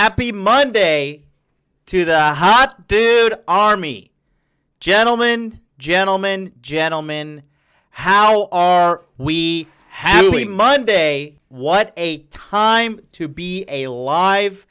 Happy Monday to the Hot Dude Army. Gentlemen, how are we Happy Monday. What a time to be alive.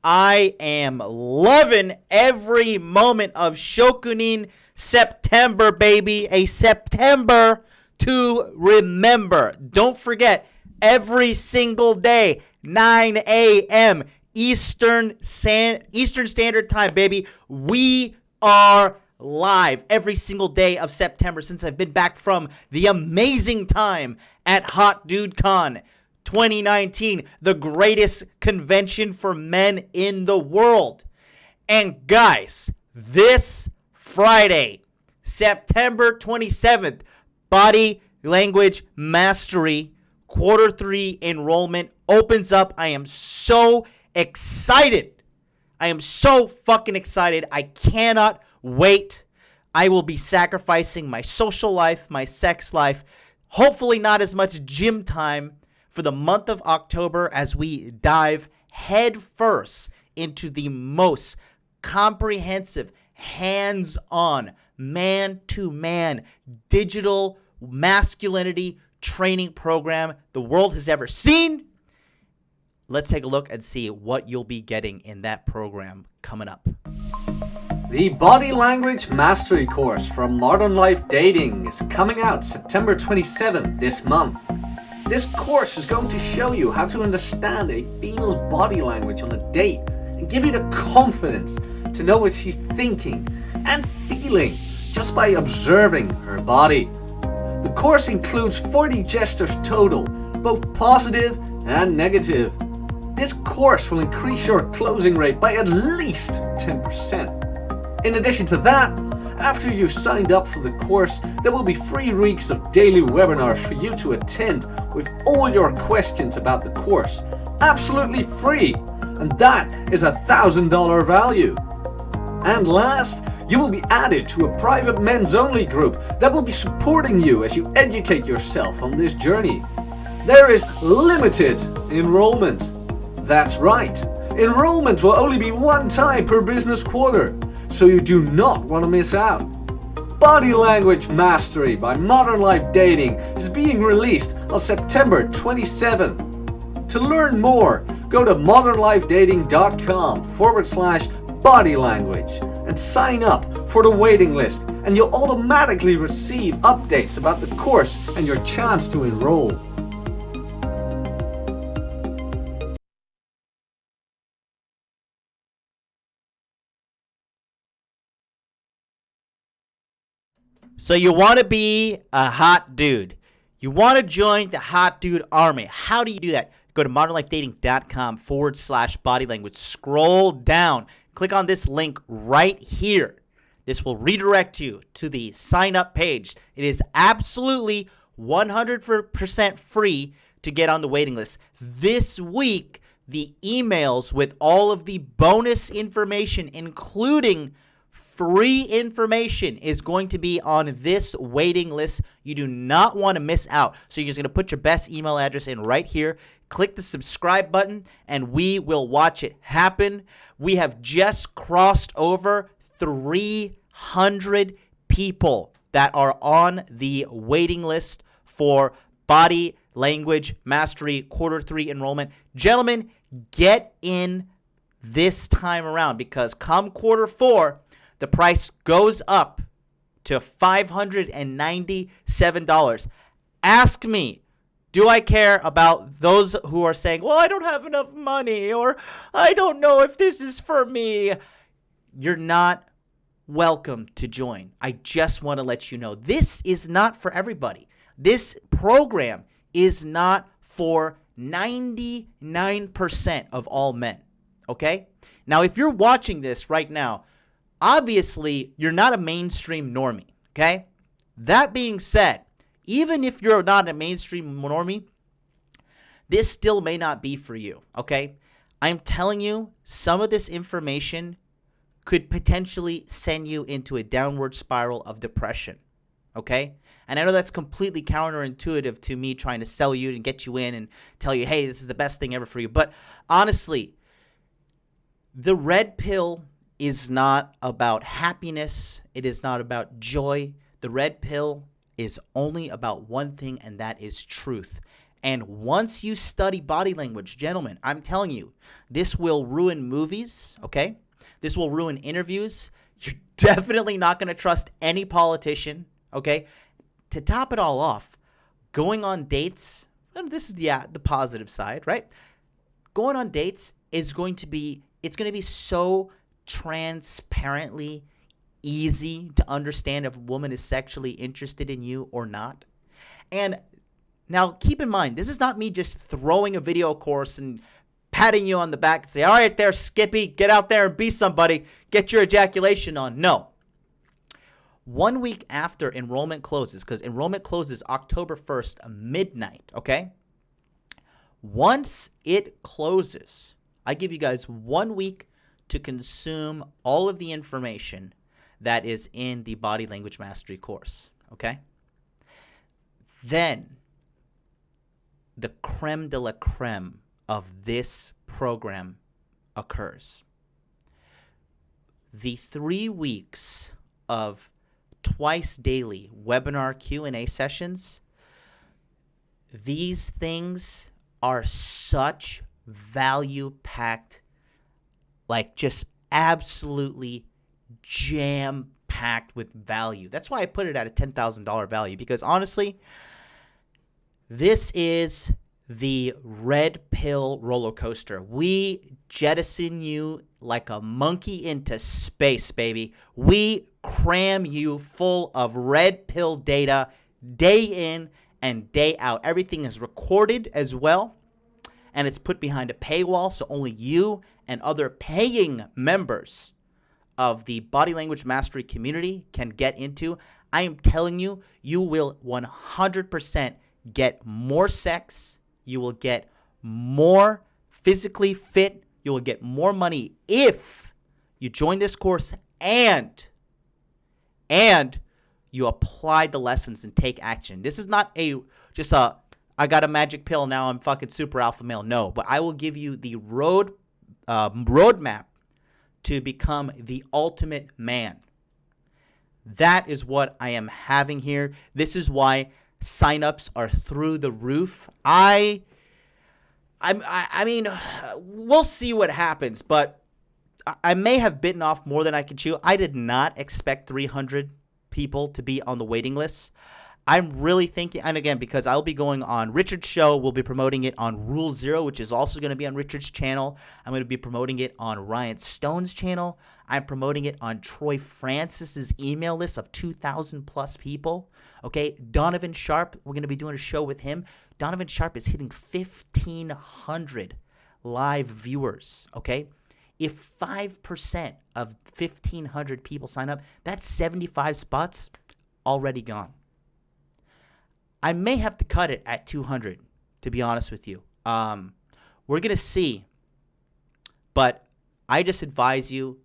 I am loving every moment of Shokunin September, baby. A September to remember. Don't forget, every single day, 9 a.m. Eastern Standard Time, baby. We are live every single day of September since I've been back from the amazing time at Hot Dude Con 2019, the greatest convention for men in the world. And guys, this Friday, September 27th, Body Language Mastery Quarter 3 enrollment opens up. I am so excited. I am so fucking excited. I cannot wait. I will be sacrificing my social life, my sex life, hopefully not as much gym time for the month of October as we dive head first into the most comprehensive, hands-on, man-to-man digital masculinity training program the world has ever seen. Let's take a look and see what you'll be getting in that program coming up. The Body Language Mastery course from Modern Life Dating is coming out September 27th this month. This course is going to show you how to understand a female's body language on a date and give you the confidence to know what she's thinking and feeling just by observing her body. The course includes 40 gestures total, both positive and negative. This course will increase your closing rate by at least 10%. In addition to that, after you've signed up for the course, there will be 3 weeks of daily webinars for you to attend with all your questions about the course, absolutely free, and that is $1,000 value. And last, you will be added to a private men's only group that will be supporting you as you educate yourself on this journey. There is limited enrollment. That's right, enrollment will only be one time per business quarter, so you do not want to miss out. Body Language Mastery by Modern Life Dating is being released on September 27th. To learn more, go to modernlifedating.com/body language and sign up for the waiting list, and you'll automatically receive updates about the course and your chance to enroll. So you want to be a hot dude. You want to join the Hot Dude Army. How do you do that? Go to modernlifedating.com/body language. Scroll down. Click on this link right here. This will redirect you to the sign up page. It is absolutely 100% free to get on the waiting list. This week, the emails with all of the bonus information, including free information, is going to be on this waiting list. You do not want to miss out. So you're just going to put your best email address in right here. Click the subscribe button, and we will watch it happen. We have just crossed over 300 people that are on the waiting list for Body Language Mastery Quarter 3 enrollment. Gentlemen, get in this time around, because come quarter 4, the price goes up to $597. Ask me, do I care about those who are saying, well, I don't have enough money, or I don't know if this is for me? You're not welcome to join. I just want to let you know this is not for everybody. This program is not for 99% of all men, okay? Now, if you're watching this right now, obviously, you're not a mainstream normie, okay? That being said, even if you're not a mainstream normie, this still may not be for you, okay? I'm telling you, some of this information could potentially send you into a downward spiral of depression, okay? And I know that's completely counterintuitive to me trying to sell you and get you in and tell you, hey, this is the best thing ever for you. But honestly, The red pill is not about happiness. It is not about joy. The red pill is only about one thing, and that is truth. And once you study body language, gentlemen, I'm telling you, this will ruin movies, okay? This will ruin interviews. You're definitely not going to trust any politician, okay? To top it all off, going on dates, and this is the positive side, right? Going on dates is going to be so transparently easy to understand if a woman is sexually interested in you or not. And now keep in mind, this is not me just throwing a video course and patting you on the back and say, all right there, Skippy, get out there and be somebody, get your ejaculation on. No. 1 week after enrollment closes, because enrollment closes October 1st, midnight, okay? Once it closes, I give you guys 1 week to consume all of the information that is in the Body Language Mastery course, okay? Then, the creme de la creme of this program occurs. The 3 weeks of twice daily webinar Q&A sessions, these things are such value-packed, like just absolutely jam-packed with value. That's why I put it at a $10,000 value, because honestly, this is the red pill roller coaster. We jettison you like a monkey into space, baby. We cram you full of red pill data day in and day out. Everything is recorded as well, and it's put behind a paywall, so only you and other paying members of the Body Language Mastery community can get into. I am telling you, you will 100% get more sex. You will get more physically fit. You will get more money if you join this course and you apply the lessons and take action. This is not I got a magic pill, now I'm fucking super alpha male. No, but I will give you the roadmap to become the ultimate man. That is what I am having here. This is why signups are through the roof. I mean, we'll see what happens, but I may have bitten off more than I could chew. I did not expect 300 people to be on the waiting list. I'm really thinking, and again, because I'll be going on Richard's show, we'll be promoting it on Rule Zero, which is also going to be on Richard's channel. I'm going to be promoting it on Ryan Stone's channel. I'm promoting it on Troy Francis's email list of 2,000 plus people. Okay, Donovan Sharp, we're going to be doing a show with him. Donovan Sharp is hitting 1,500 live viewers. Okay, if 5% of 1,500 people sign up, that's 75 spots already gone. I may have to cut it at 200, to be honest with you. We're going to see. But I just advise you,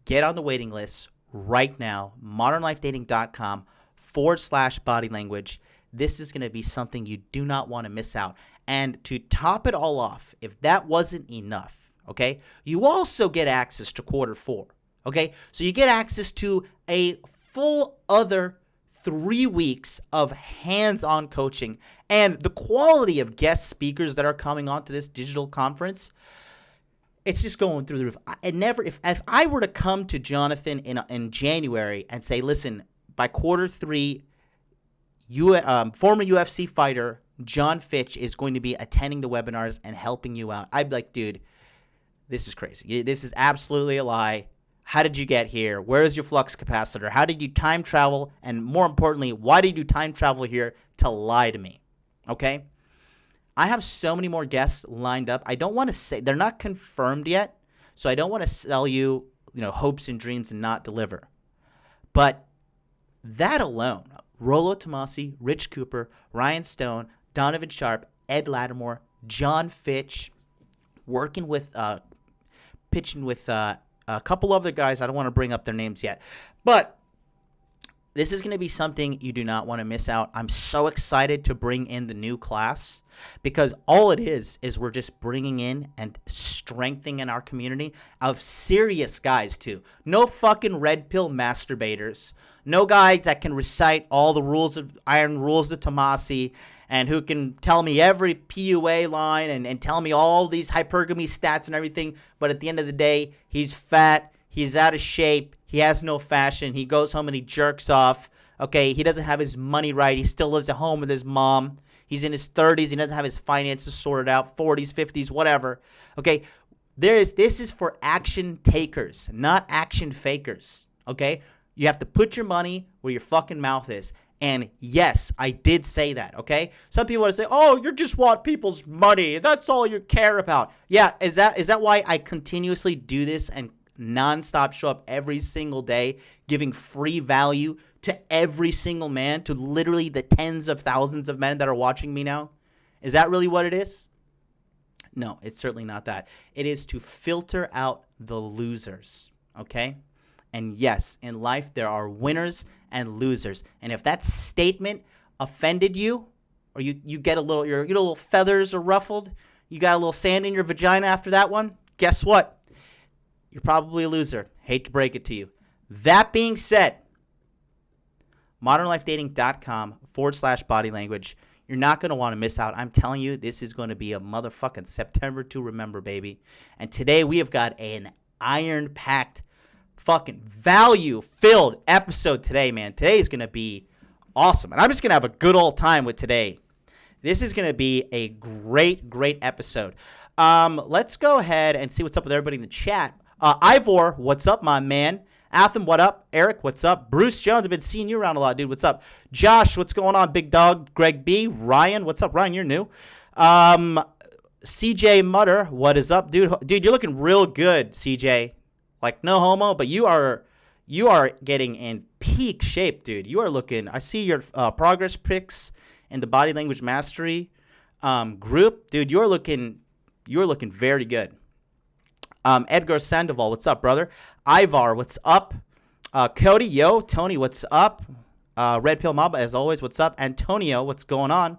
get on the waiting list right now, modernlifedating.com/body language. This is going to be something you do not want to miss out. And to top it all off, if that wasn't enough, okay, you also get access to quarter 4. Okay, so you get access to a full other 3 weeks of hands-on coaching, and the quality of guest speakers that are coming onto this digital conference, it's just going through the roof. If I were to come to Jonathan in January and say, listen, by quarter 3, former UFC fighter John Fitch is going to be attending the webinars and helping you out, I'd be like, dude, this is crazy. This is absolutely a lie. How did you get here? Where is your flux capacitor? How did you time travel? And more importantly, why did you time travel here to lie to me? Okay? I have so many more guests lined up. I don't want to say, they're not confirmed yet, so I don't want to sell you, hopes and dreams and not deliver. But that alone, Rollo Tomasi, Rich Cooper, Ryan Stone, Donovan Sharp, Ed Lattimore, John Fitch, working with, pitching with, a couple other guys. I don't want to bring up their names yet. But This is going to be something you do not want to miss out. I'm so excited to bring in the new class because all it is we're just bringing in and strengthening our community of serious guys too. No fucking red pill masturbators. No guys that can recite all the rules of iron rules of Tomasi and who can tell me every PUA line and tell me all these hypergamy stats and everything. But at the end of the day, he's fat. He's out of shape. He has no fashion. He goes home and he jerks off. Okay, he doesn't have his money right. He still lives at home with his mom. He's in his 30s. He doesn't have his finances sorted out. 40s, 50s, whatever. Okay, this is for action takers, not action fakers. Okay, you have to put your money where your fucking mouth is. And yes, I did say that, okay? Some people want to say, oh, you just want people's money. That's all you care about. Yeah, is that why I continuously do this and nonstop show up every single day, giving free value to every single man, to literally the tens of thousands of men that are watching me now? Is that really what it is? No, it's certainly not that. It is to filter out the losers, okay? And yes, in life there are winners and losers. And if that statement offended you, or you get a little, your little feathers are ruffled, you got a little sand in your vagina after that one, guess what? You're probably a loser. Hate to break it to you. That being said, modernlifedating.com/body language. You're not going to want to miss out. I'm telling you, this is going to be a motherfucking September to remember, baby. And today we have got an iron-packed, fucking value-filled episode today, man. Today is going to be awesome. And I'm just going to have a good old time with today. This is going to be a great, great episode. Let's go ahead and see what's up with everybody in the chat. Ivor, what's up, my man? Atham, what up? Eric, what's up? Bruce Jones, I've been seeing you around a lot, dude. What's up? Josh, what's going on? Big dog. Greg B. Ryan, what's up? Ryan, you're new. CJ Mutter, what is up, dude? Dude, you're looking real good, CJ. Like, no homo, but you are getting in peak shape, dude. You are looking. I see your progress pics in the Body Language Mastery group, dude. You're looking very good. Edgar Sandoval, what's up, brother? Ivar, what's up? Cody, yo. Tony, what's up? Red Pill Mamba, as always, what's up? Antonio, what's going on?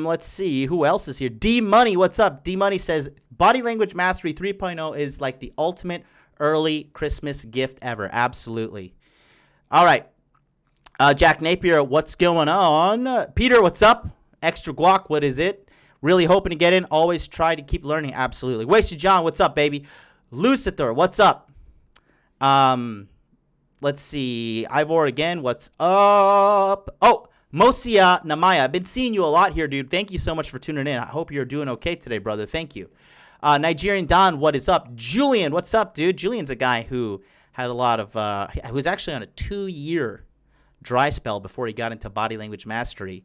Let's see. Who else is here? D-Money, what's up? D-Money says, Body Language Mastery 3.0 is like the ultimate early Christmas gift ever. Absolutely. All right. Jack Napier, what's going on? Peter, what's up? Extra Guac, what is it? Really hoping to get in. Always try to keep learning. Absolutely. Wasted John, what's up, baby? Lucifer, what's up? Let's see. Ivor again, what's up? Oh, Mosia Namaya. I've been seeing you a lot here, dude. Thank you so much for tuning in. I hope you're doing okay today, brother. Thank you. Nigerian Don, what is up? Julian, what's up, dude? Julian's a guy who had a lot of, who was actually on a 2-year dry spell before he got into Body Language Mastery.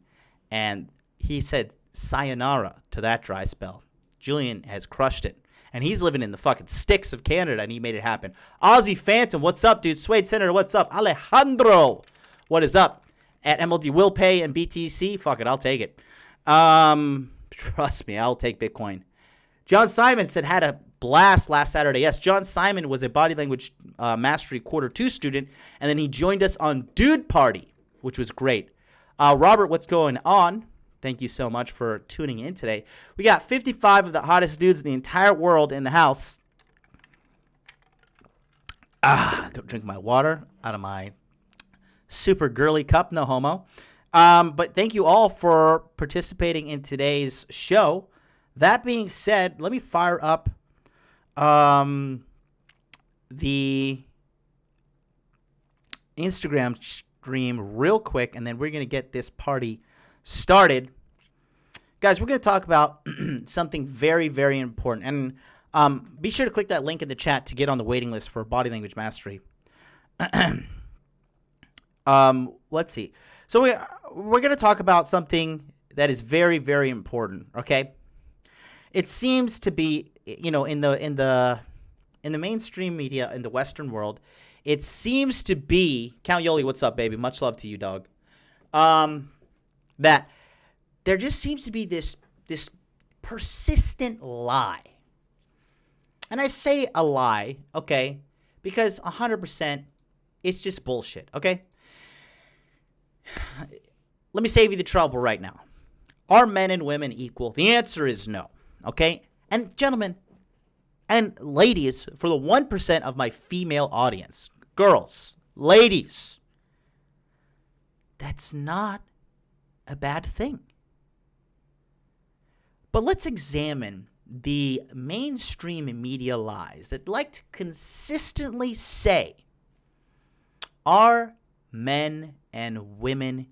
And he said sayonara to that dry spell. Julian has crushed it. And he's living in the fucking sticks of Canada, and he made it happen. Aussie Phantom, what's up, dude? Suede Senator, what's up? Alejandro, what is up? At MLD Will Pay and BTC, fuck it, I'll take it. Trust me, I'll take Bitcoin. John Simon said had a blast last Saturday. Yes, John Simon was a Body Language Mastery Quarter 2 student, and then he joined us on Dude Party, which was great. Robert, what's going on? Thank you so much for tuning in today. We got 55 of the hottest dudes in the entire world in the house. Go drink my water out of my super girly cup, no homo. But thank you all for participating in today's show. That being said, let me fire up the Instagram stream real quick, and then we're going to get this party started. Guys, we're going to talk about something very, very important. And be sure to click that link in the chat to get on the waiting list for Body Language Mastery. Let's see. So we're going to talk about something that is very, very important, okay? It seems to be, in the mainstream media in the Western world, it seems to be, Count Yoli, what's up, baby? Much love to you, dog. That there just seems to be this persistent lie. And I say a lie, okay, because 100% It's just bullshit, okay? Let me save you the trouble right now. Are men and women equal? The answer is no, okay? And gentlemen and ladies, for the 1% of my female audience, girls, ladies, that's not a bad thing. But let's examine the mainstream media lies that like to consistently say, are men and women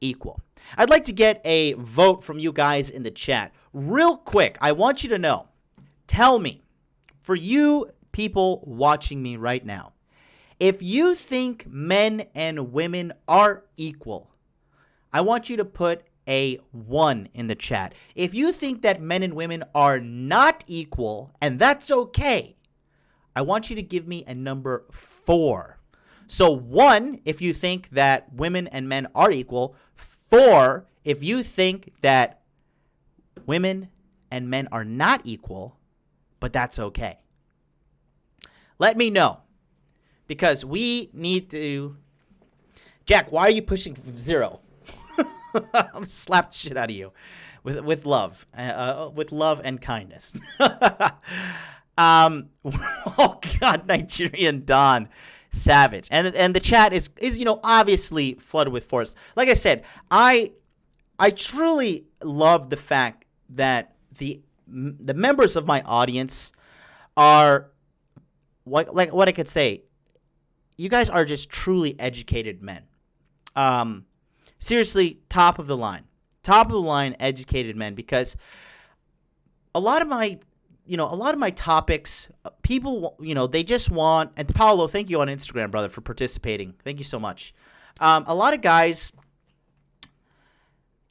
equal? I'd like to get a vote from you guys in the chat. Real quick, I want you to know, tell me, for you people watching me right now, if you think men and women are equal, I want you to put a 1 in the chat. If you think that men and women are not equal, and that's okay, I want you to give me a number 4. So 1 if you think that women and men are equal, 4 if you think that women and men are not equal, but that's okay. Let me know, because we need to... Jack, why are you pushing 0? I'm slapped the shit out of you with love and kindness. Oh God, Nigerian Don Savage, and the chat is obviously flooded with force. Like I said, I truly love the fact that the members of my audience are what I could say. You guys are just truly educated men. Seriously, top of the line educated men, because a lot of my topics, people, they just want, and Paolo, thank you on Instagram, brother, for participating. Thank you so much. A lot of guys,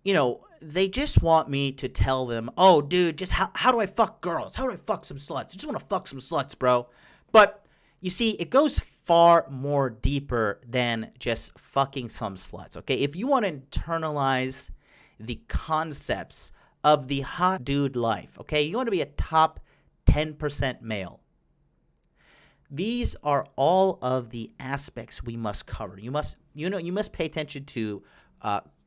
they just want me to tell them, oh, dude, just how do I fuck girls? How do I fuck some sluts? I just want to fuck some sluts, bro. But you see, it goes far more deeper than just fucking some sluts, okay? If you want to internalize the concepts of the hot dude life, okay? You want to be a top 10% male. These are all of the aspects we must cover. You must pay attention to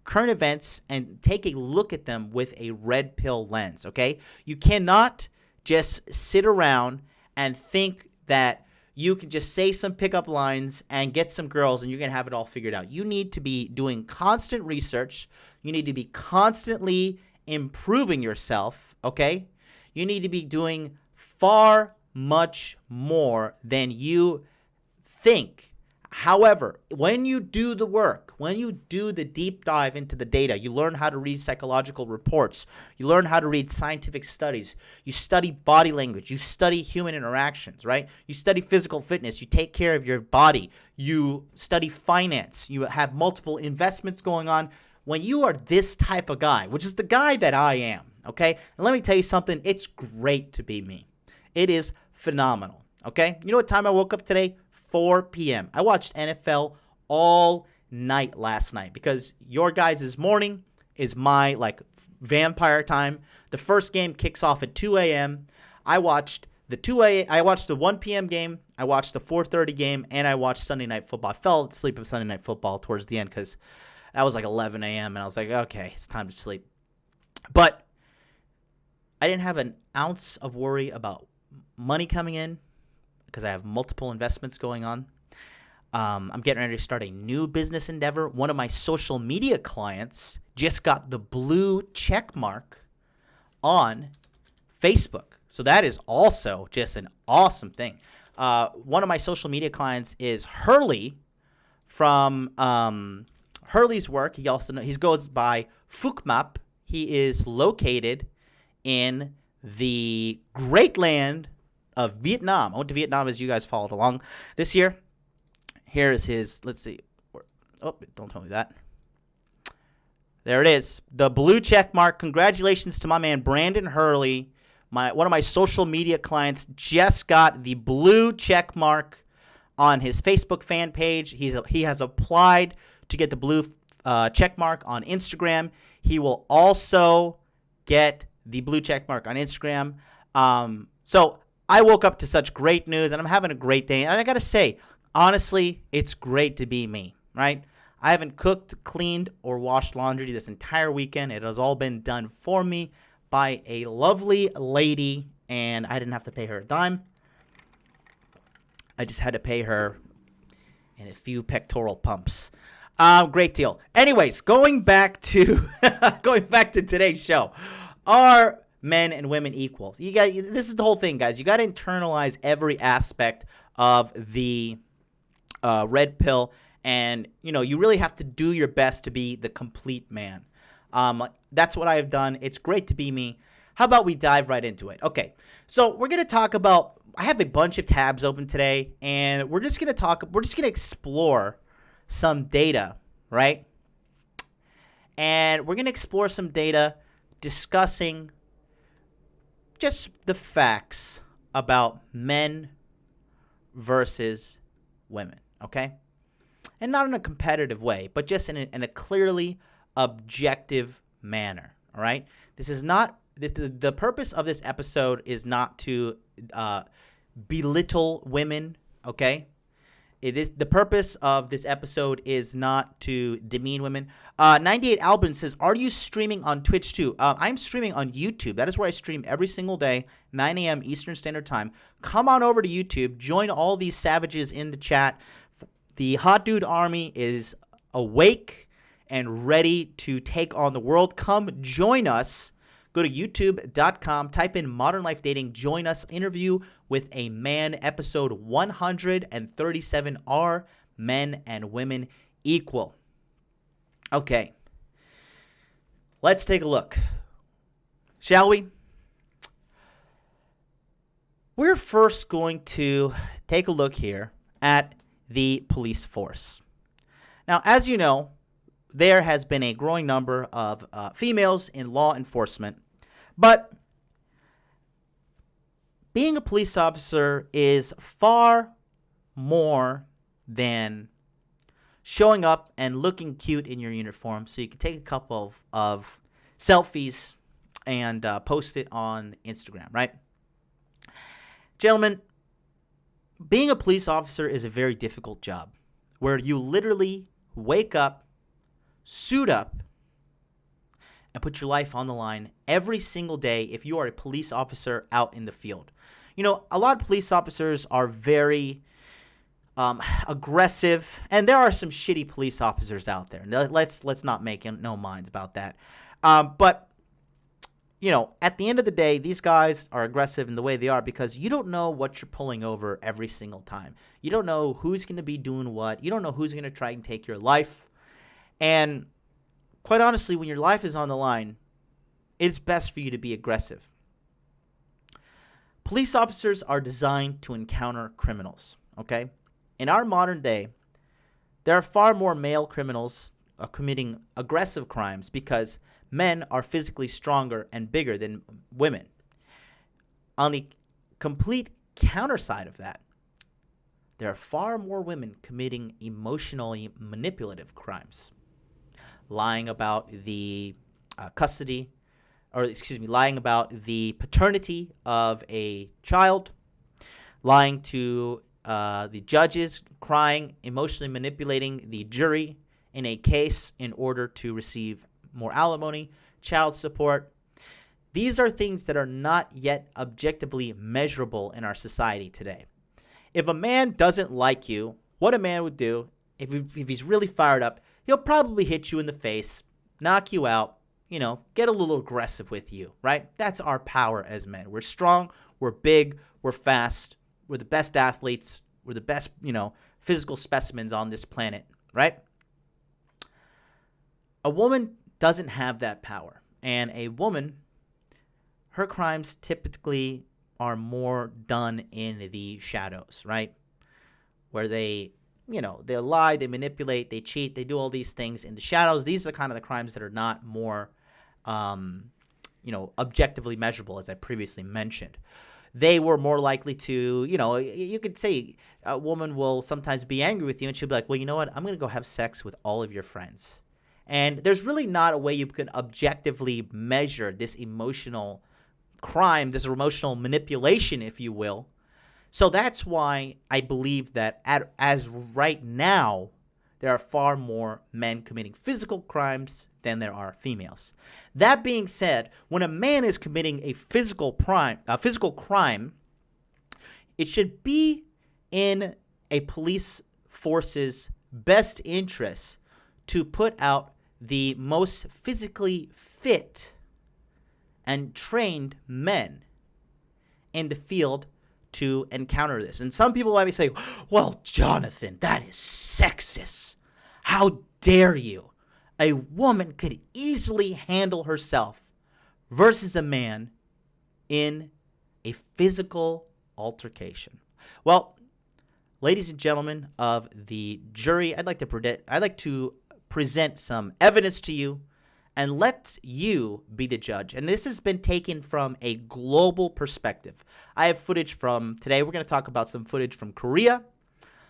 current events and take a look at them with a red pill lens, okay? You cannot just sit around and think that you can just say some pickup lines and get some girls and you're going to have it all figured out. You need to be doing constant research. You need to be constantly improving yourself, okay? You need to be doing far much more than you think. However, when you do the work, when you do the deep dive into the data, you learn how to read psychological reports, you learn how to read scientific studies, you study body language, you study human interactions, right? You study physical fitness, you take care of your body, you study finance, you have multiple investments going on. When you are this type of guy, which is the guy that I am, okay? And let me tell you something, it's great to be me. It is phenomenal, okay? You know what time I woke up today? 4 p.m. I watched NFL all night last night because your guys' morning is my vampire time. The first game kicks off at 2 a.m. I watched the 1 p.m. game, I watched the 4:30 game, and I watched Sunday Night Football. I fell asleep at Sunday Night Football towards the end because that was 11 a.m. and I was like, okay, it's time to sleep. But I didn't have an ounce of worry about money coming in, because I have multiple investments going on. I'm getting ready to start a new business endeavor. One of my social media clients just got the blue check mark on Facebook. So that is also just an awesome thing. One of my social media clients is Hurley from Hurley's work. He goes by Fukmap. He is located in the great land of Vietnam. I went to Vietnam, as you guys followed along this year. Here is his, let's see. Oh, don't tell me that. There it is. The blue check mark. Congratulations to my man, Brandon Hurley. One of my social media clients just got the blue check mark on his Facebook fan page. He has applied to get the blue check mark on Instagram. He will also get the blue check mark on Instagram. So I woke up to such great news, and I'm having a great day. And I got to say, Honestly, it's great to be me, right? I haven't cooked, cleaned, or washed laundry this entire weekend. It has all been done for me by a lovely lady, and I didn't have to pay her a dime. I just had to pay her in a few pectoral pumps. Great deal. Anyways, going back to today's show. Are men and women equal? This is the whole thing, guys. You got to internalize every aspect of the red pill, and you really have to do your best to be the complete man. That's what I have done. It's great to be me. How about we dive right into it? Okay, so we're gonna talk about. I have a bunch of tabs open today, and we're just gonna explore some data, right? And we're gonna explore some data discussing just the facts about men versus women, okay? And not in a competitive way, but just in a clearly objective manner, all right? The purpose of this episode is not to belittle women, okay? The purpose of this episode is not to demean women. 98 Albin says, are you streaming on Twitch too? I'm streaming on YouTube. That is where I stream every single day, 9 a.m. Eastern Standard Time. Come on over to YouTube. Join all these savages in the chat. The Hot Dude Army is awake and ready to take on the world. Come join us. Go to youtube.com, type in Modern Life Dating, join us, interview with a man, episode 137, Are Men and Women Equal? Okay, let's take a look, shall we? We're first going to take a look here at the police force. Now, as you know, there has been a growing number of females in law enforcement, but being a police officer is far more than showing up and looking cute in your uniform so you can take a couple of selfies and post it on Instagram, right? Gentlemen, being a police officer is a very difficult job where you literally wake up, suit up, and put your life on the line every single day if you are a police officer out in the field. A lot of police officers are very aggressive, and there are some shitty police officers out there. Let's not make no minds about that. But at the end of the day, these guys are aggressive in the way they are because you don't know what you're pulling over every single time. You don't know who's going to be doing what. You don't know who's going to try and take your life. And quite honestly, when your life is on the line, it's best for you to be aggressive. Police officers are designed to encounter criminals, okay? In our modern day, there are far more male criminals committing aggressive crimes because men are physically stronger and bigger than women. On the complete counter side of that, there are far more women committing emotionally manipulative crimes. Lying about the lying about the paternity of a child, lying to the judges, crying, emotionally manipulating the jury in a case in order to receive more alimony, child support. These are things that are not yet objectively measurable in our society today. If a man doesn't like you, what a man would do, if he's really fired up, he'll probably hit you in the face, knock you out, get a little aggressive with you, right? That's our power as men. We're strong, we're big, we're fast, we're the best athletes, we're the best, physical specimens on this planet, right? A woman doesn't have that power. And a woman, her crimes typically are more done in the shadows, right? Where they lie, they manipulate, they cheat, they do all these things in the shadows. These are kind of the crimes that are not more, objectively measurable, as I previously mentioned. They were more likely to, you could say a woman will sometimes be angry with you and she'll be like, well, you know what? I'm going to go have sex with all of your friends. And there's really not a way you can objectively measure this emotional crime, this emotional manipulation, if you will, So that's why I believe that as right now, there are far more men committing physical crimes than there are females. That being said, when a man is committing a physical crime, it should be in a police force's best interest to put out the most physically fit and trained men in the field to encounter this. And some people might be saying, well, Jonathan, that is sexist. How dare you? A woman could easily handle herself versus a man in a physical altercation. Well, ladies and gentlemen of the jury, I'd like to present some evidence to you and let you be the judge. And this has been taken from a global perspective. I have footage from today. We're going to talk about some footage from Korea,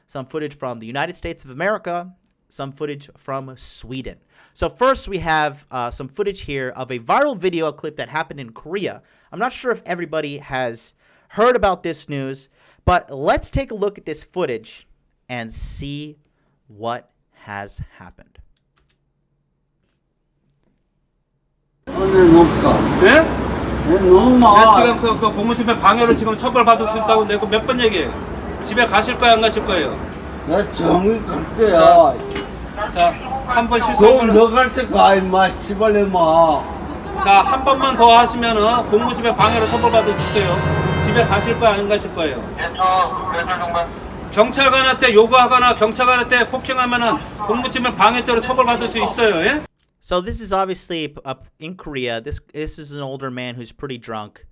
some footage from the United States of America, some footage from Sweden. So first we have some footage here of a viral video clip that happened in Korea. I'm not sure if everybody has heard about this news, but let's take a look at this footage and see what has happened. 네? 너무 지금 그 공무집행 방해로 지금 처벌받을 수 있다고 내가 몇 번 얘기해. 집에 가실 거야 안 가실 거예요? 나 정이 갈 거야. 자, 한 번 실수하면 너 갈 때 가 임마 씨발 마. 자, 한 번만 더 하시면은 공무집행 방해로 처벌받을 수 있어요. 집에 가실 거야 안 가실 거예요? 경찰관한테 요구하거나 경찰관한테 폭행하면은 공무집행 방해죄로 처벌받을 수 있어요. 예? So this is obviously in Korea. This is an older man who's pretty drunk,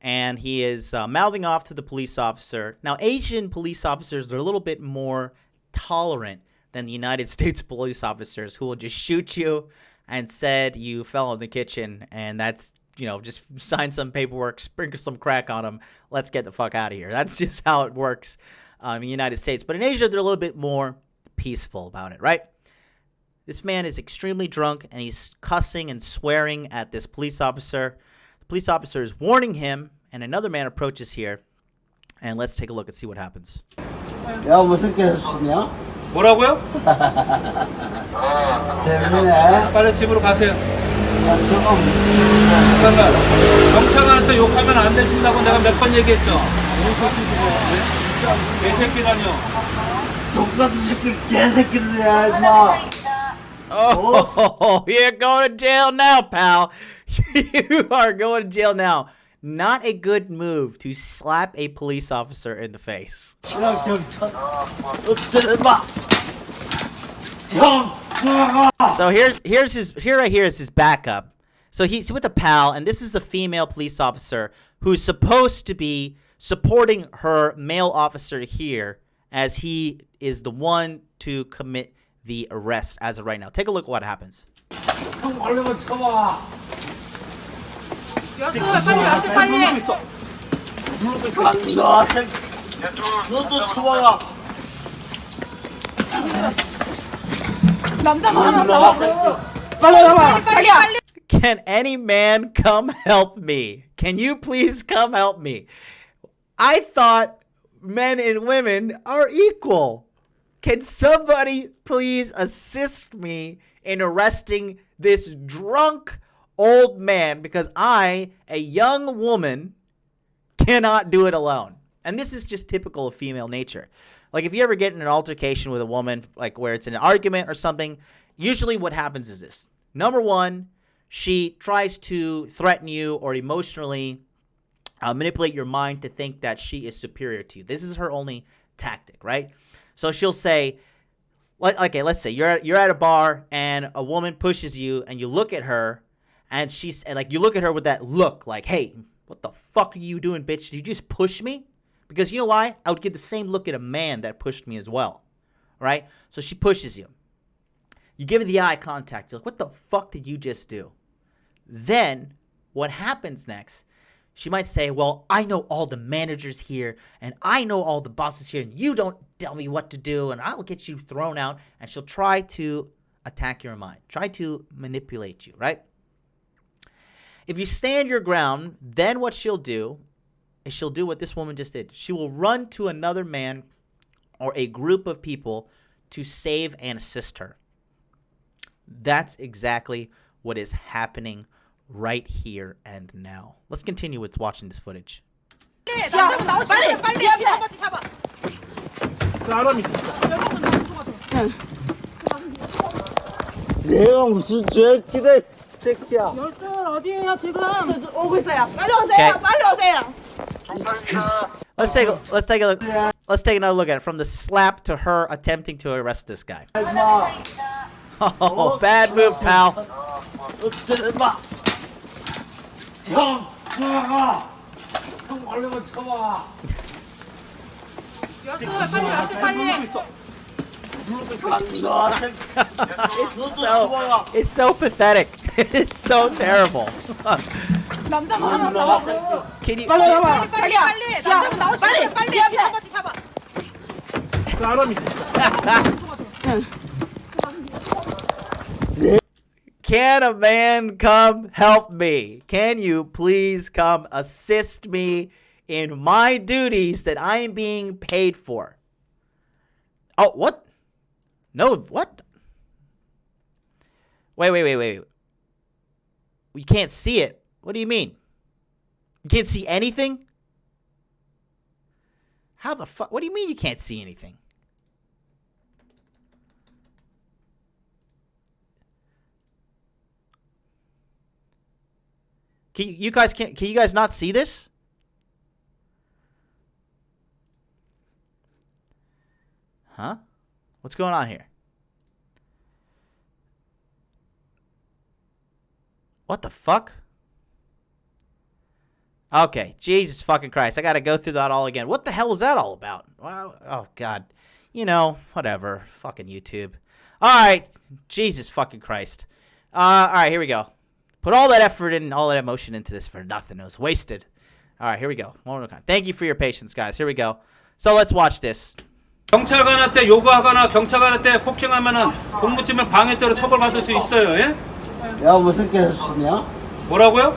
and he is mouthing off to the police officer. Now, Asian police officers are a little bit more tolerant than the United States police officers, who will just shoot you and said you fell in the kitchen, and that's, just sign some paperwork, sprinkle some crack on them, let's get the fuck out of here. That's just how it works in the United States. But in Asia, they're a little bit more peaceful about it, right? This man is extremely drunk, and he's cussing and swearing at this police officer. The police officer is warning him, and another man approaches here. And let's take a look and see what happens. 야 무슨 개소리냐? 뭐라고요? 재밌네. 빨리 집으로 가세요. 야 저거 잠깐만. 경찰관한테 욕하면 안 되신다고 내가 몇 번 얘기했죠? 개새끼라뇨. 족같은 새끼 개새끼들이야 임마. Oh, you're going to jail now, pal. You are going to jail now. Not a good move to slap a police officer in the face. 야 경찰. 임마. 형. So here right here is his backup. So he's with a pal, and this is a female police officer who's supposed to be supporting her male officer here, as he is the one to commit the arrest as of right now. Take a look at what happens. 형 얼른 쳐봐. 빨리. 너 새끼. 너도 쳐봐. 남자가 하나 빨리. Can any man come help me? Can you please come help me? I thought men and women are equal. Can somebody please assist me in arresting this drunk old man, because I, a young woman, cannot do it alone. And this is just typical of female nature. Like, if you ever get in an altercation with a woman, like where it's an argument or something, usually what happens is this. Number one, she tries to threaten you or emotionally manipulate your mind to think that she is superior to you. This is her only tactic, right? So she'll say, okay, let's say you're at a bar and a woman pushes you and you look at her and you look at her with that look like, hey, what the fuck are you doing, bitch? Did you just push me? Because you know why? I would give the same look at a man that pushed me as well, right? So she pushes you. You give her the eye contact. You're like, what the fuck did you just do? Then what happens next? She might say, well, I know all the managers here, and I know all the bosses here, and you don't tell me what to do, and I'll get you thrown out. And she'll try to attack your mind, try to manipulate you, right? If you stand your ground, then what she'll do is she'll do what this woman just did. She will run to another man or a group of people to save and assist her. That's exactly what is happening right here and now. Let's continue with watching this footage. 사람이 진짜. 내가 무슨 새끼다 새끼야. 열둘 어디에요 지금? 오고 있어요. 빨리 오세요. 빨리 오세요. Let's take a look. Let's take another look at it from the slap to her attempting to arrest this guy. Oh, bad move, pal. 형 나가. 형 걸리면 쳐봐. 열둘 빨리. It's so pathetic. It's so terrible. 남자가 하나 나왔어. Can you? 빨리. 남자가 나오시면 빨리 잡아. 사람이 진짜. Can a man come help me? Can you please come assist me in my duties that I am being paid for? Oh, what? No, what? Wait. You can't see it. What do you mean? You can't see anything? How the fuck? What do you mean you can't see anything? Can you guys not see this? Huh? What's going on here? What the fuck? Okay, Jesus fucking Christ. I gotta go through that all again. What the hell was that all about? Well, oh, God. You know, whatever. Fucking YouTube. Alright. Jesus fucking Christ. Alright, here we go. Put all that effort and all that emotion into this for nothing. It was wasted. Alright, here we go. One more time. Thank you for your patience, guys. Here we go. So let's watch this. 경찰관한테 요구하거나 경찰관한테 폭행하면은 공무집행 방해죄로 처벌받을 수 있어요. 예? 야 무슨 개소리냐? 뭐라고요?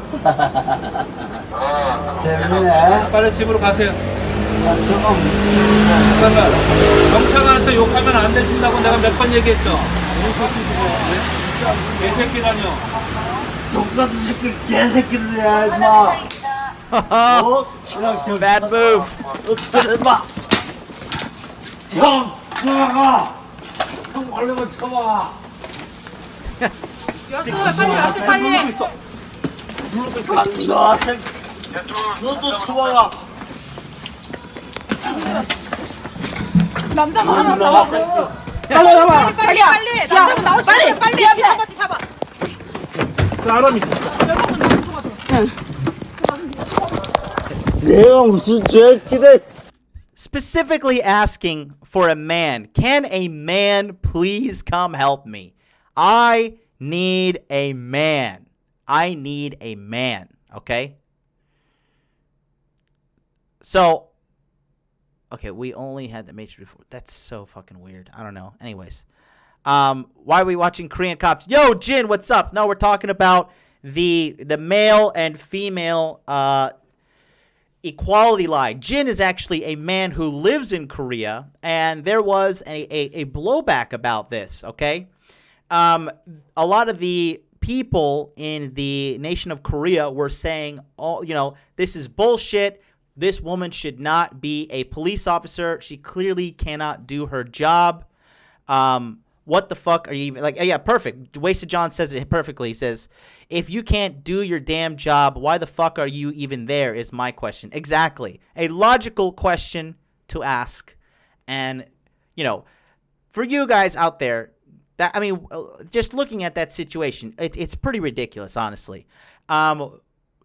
재밌네. 빨리 집으로 가세요. 야 저거 잠깐만. 경찰관한테 욕하면 안 되신다고 내가 몇 번 얘기했죠. 개새끼라뇨. 족같은 새끼 개새끼들이야 임마. Bad move. 임마. 형 나가. 형 걸리면 쳐봐. 열둘 빨리. 너 새끼. 너도 쳐봐. 남자가 하나 나왔어. 빨리. 남자가 나오시면 빨리 잡아. 사람이 진짜. 내가 무슨 새끼다. Specifically asking for a man. Can a man please come help me? I need a man. I need a man. Okay? So, okay, we only had the Matrix before. That's so fucking weird. I don't know. Anyways. Why are we watching Korean cops? Yo, Jin, what's up? No, we're talking about the male and female equality line. Jin is actually a man who lives in Korea, and there was a blowback about this, okay? A lot of the people in the nation of Korea were saying, oh, you know, this is bullshit. This woman should not be a police officer. She clearly cannot do her job. What the fuck are you even like? Yeah, perfect. Wasted John says it perfectly. He says, if you can't do your damn job, why the fuck are you even there? Is my question. Exactly. A logical question to ask. And, you know, for you guys out there, that, I mean, just looking at that situation, it's pretty ridiculous, honestly.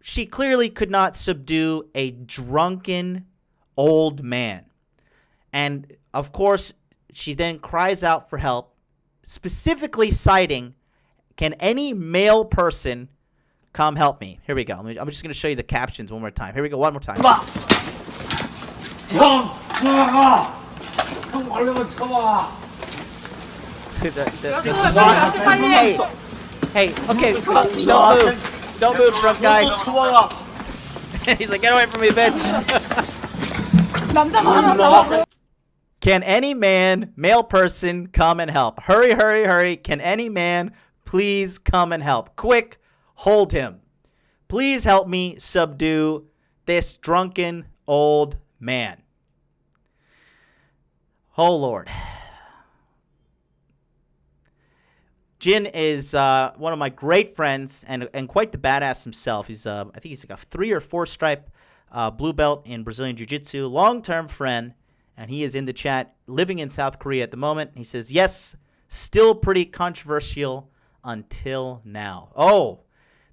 She clearly could not subdue a drunken old man. And, of course, she then cries out for help, specifically citing, can any male person come help me? Here we go. I'm just going to show you the captions one more time. Here we go. One more time. 형 나가. 형 걸리면 쳐봐. The SWAT. Hey, okay, don't move. Don't move, drunk guy. 너도 쳐봐. He's like, get away from me, bitch. 남자가 하나 나와. Can any man, male person, come and help? Hurry, hurry, hurry. Can any man please come and help? Quick, hold him. Please help me subdue this drunken old man. Oh, Lord. Jin is one of my great friends and quite the badass himself. He's I think he's like a 3 or 4 stripe blue belt in Brazilian Jiu-Jitsu, long-term friend, and he is in the chat, living in South Korea at the moment. He says, yes, still pretty controversial until now. Oh,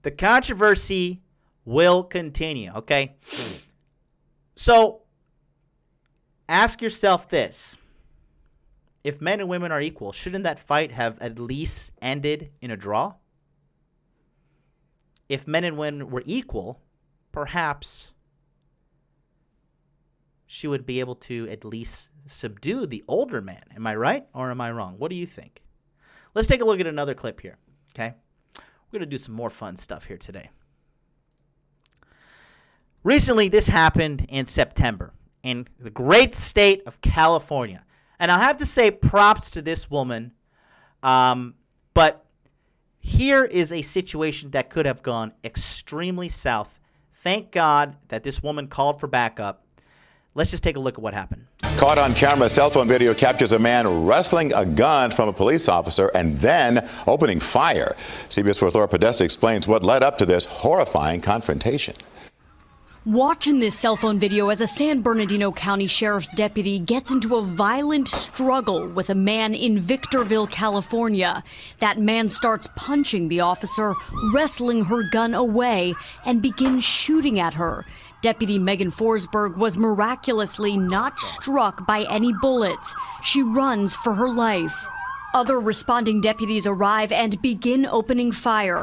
the controversy will continue, okay? So, ask yourself this. If men and women are equal, shouldn't that fight have at least ended in a draw? If men and women were equal, perhaps she would be able to at least subdue the older man. Am I right or am I wrong? What do you think? Let's take a look at another clip here, okay? We're going to do some more fun stuff here today. Recently, this happened in September in the great state of California. And I have to say props to this woman, but here is a situation that could have gone extremely south. Thank God that this woman called for backup. Let's just take a look at what happened. Caught on camera, cell phone video captures a man wresting a gun from a police officer and then opening fire. CBS 4's Laura Podesta explains what led up to this horrifying confrontation. Watching this cell phone video as a San Bernardino County Sheriff's deputy gets into a violent struggle with a man in Victorville, California. That man starts punching the officer, wrestling her gun away, and begins shooting at her. Deputy Megan Forsberg was miraculously not struck by any bullets. She runs for her life. Other responding deputies arrive and begin opening fire.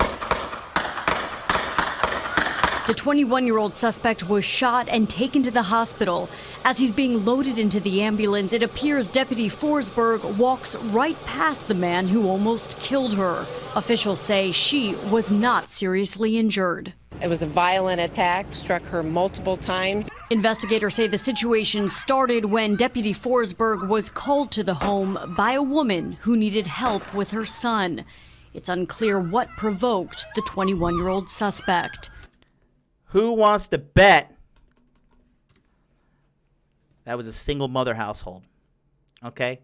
The 21-year-old suspect was shot and taken to the hospital. As he's being loaded into the ambulance, it appears Deputy Forsberg walks right past the man who almost killed her. Officials say she was not seriously injured. It was a violent attack, struck her multiple times. Investigators say the situation started when Deputy Forsberg was called to the home by a woman who needed help with her son. It's unclear what provoked the 21-year-old suspect. Who wants to bet that was a single mother household? Okay.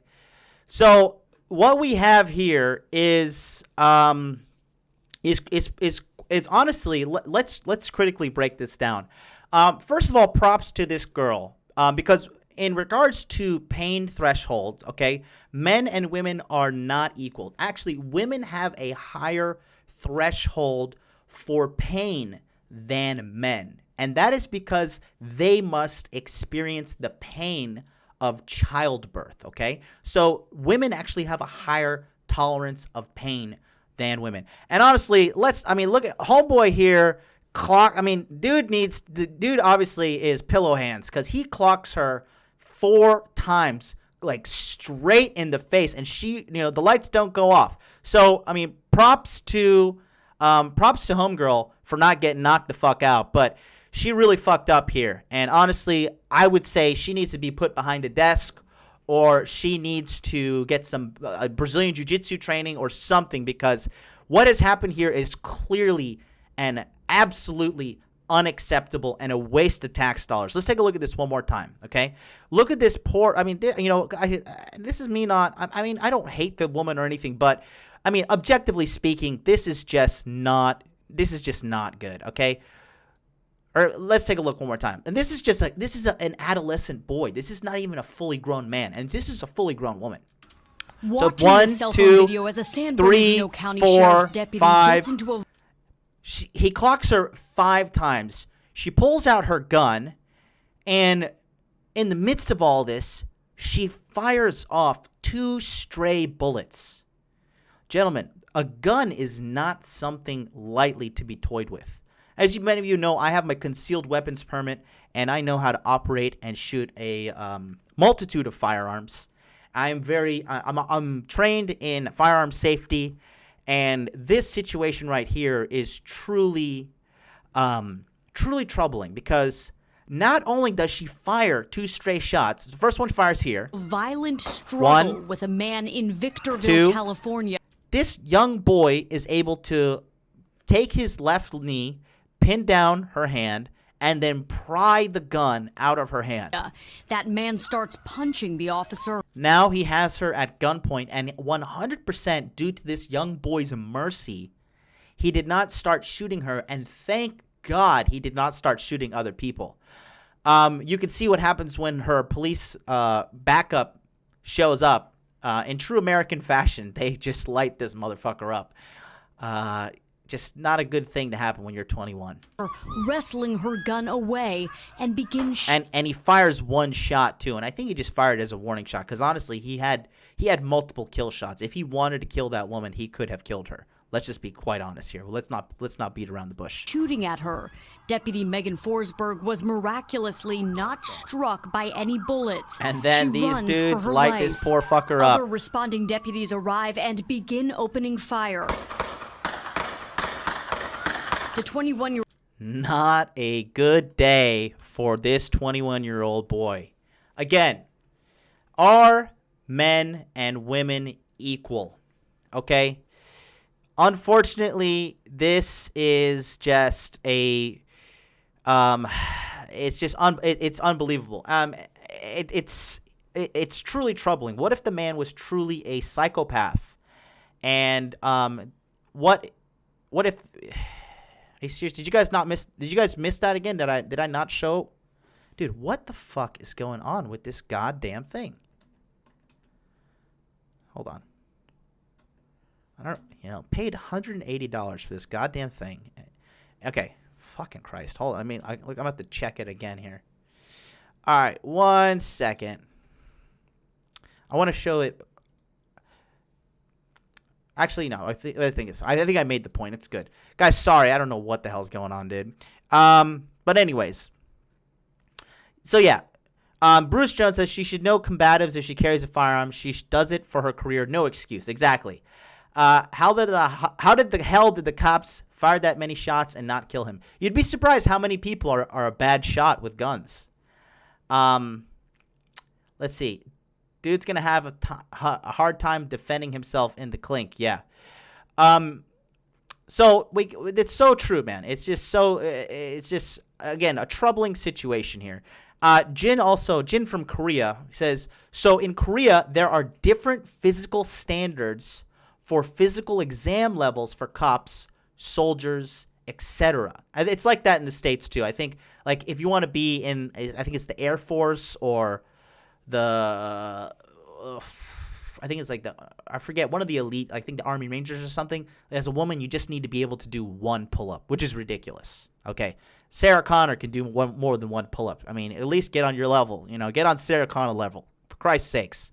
So what we have here is honestly, let's critically break this down. First of all, props to this girl because in regards to pain thresholds, okay, men and women are not equal. Actually, women have a higher threshold for pain than men. And that is because they must experience the pain of childbirth, okay? So women actually have a higher tolerance of pain than women. And honestly, look at homeboy here. Dude obviously is pillow hands because he clocks her 4 times, like straight in the face, and she, the lights don't go off. So, props to homegirl for not getting knocked the fuck out, but she really fucked up here. And honestly, I would say she needs to be put behind a desk, or she needs to get some Brazilian Jiu-Jitsu training or something, because what has happened here is clearly and absolutely unacceptable and a waste of tax dollars. Let's take a look at this one more time, okay? Look at this poor, this is me not, I don't hate the woman or anything, but objectively speaking, this is just not good, okay? Or let's take a look one more time. And this is an adolescent boy. This is not even a fully grown man, and this is a fully grown woman. Watching so 1, the cell 2, phone video as a San Bernardino County 4, Sheriff's deputy 5. gets into a He clocks her 5 times. She pulls out her gun, and in the midst of all this, she fires off 2 stray bullets. Gentlemen, a gun is not something lightly to be toyed with. As many of you know, I have my concealed weapons permit, and I know how to operate and shoot a multitude of firearms. I'm trained in firearm safety, and this situation right here is truly truly troubling because not only does she fire 2 stray shots, the first one fires here. Violent struggle with a man in Victorville, California. This young boy is able to take his left knee, pin down her hand, and then pry the gun out of her hand. That man starts punching the officer. Now he has her at gunpoint, and 100% due to this young boy's mercy, he did not start shooting her, and thank God he did not start shooting other people. You can see what happens when her police backup shows up. In true American fashion, they just light this motherfucker up. Just not a good thing to happen when you're 21. Wrestling her gun away and begins and he fires 1 shot too, and I think he just fired as a warning shot because honestly he had multiple kill shots. If he wanted to kill that woman, he could have killed her. Let's just be quite honest here. Let's not beat around the bush. Shooting at her. Deputy Megan Forsberg was miraculously not struck by any bullets. And then these dudes light this poor fucker up. Other responding deputies arrive and begin opening fire. The 21-year-old. Not a good day for this 21-year-old boy. Again, are men and women equal? Okay? Unfortunately, this is just a it's unbelievable. It's truly troubling. What if the man was truly a psychopath? And what if are you serious? Did you guys miss that again? Did I not show? Dude, what the fuck is going on with this goddamn thing? Hold on. I don't, paid $180 for this goddamn thing. Okay, fucking Christ. Hold on. I mean, look, I'm gonna have to check it again here. All right, 1 second. I want to show it. Actually, no. I think I made the point. It's good, guys. Sorry, I don't know what the hell's going on, dude. But anyways, so yeah, Bruce Jones says she should know combatives if she carries a firearm. She does it for her career. No excuse. Exactly. How the hell did the cops fire that many shots and not kill him? You'd be surprised how many people are a bad shot with guns. Let's see. Dude's going to have a hard time defending himself in the clink. Yeah. So it's so true, man. It's just again, a troubling situation here. Jin from Korea says, so in Korea, there are different physical standards for physical exam levels for cops, soldiers, etc. It's like that in the States too. I think like if you want to be in, I think it's the Air Force or the, I think it's like I forget, one of the elite, I think the Army Rangers or something. As a woman, you just need to be able to do 1 pull-up, which is ridiculous. Okay. Sarah Connor can do more than 1 pull-up. I mean, at least get on your level, get on Sarah Connor level, for Christ's sakes.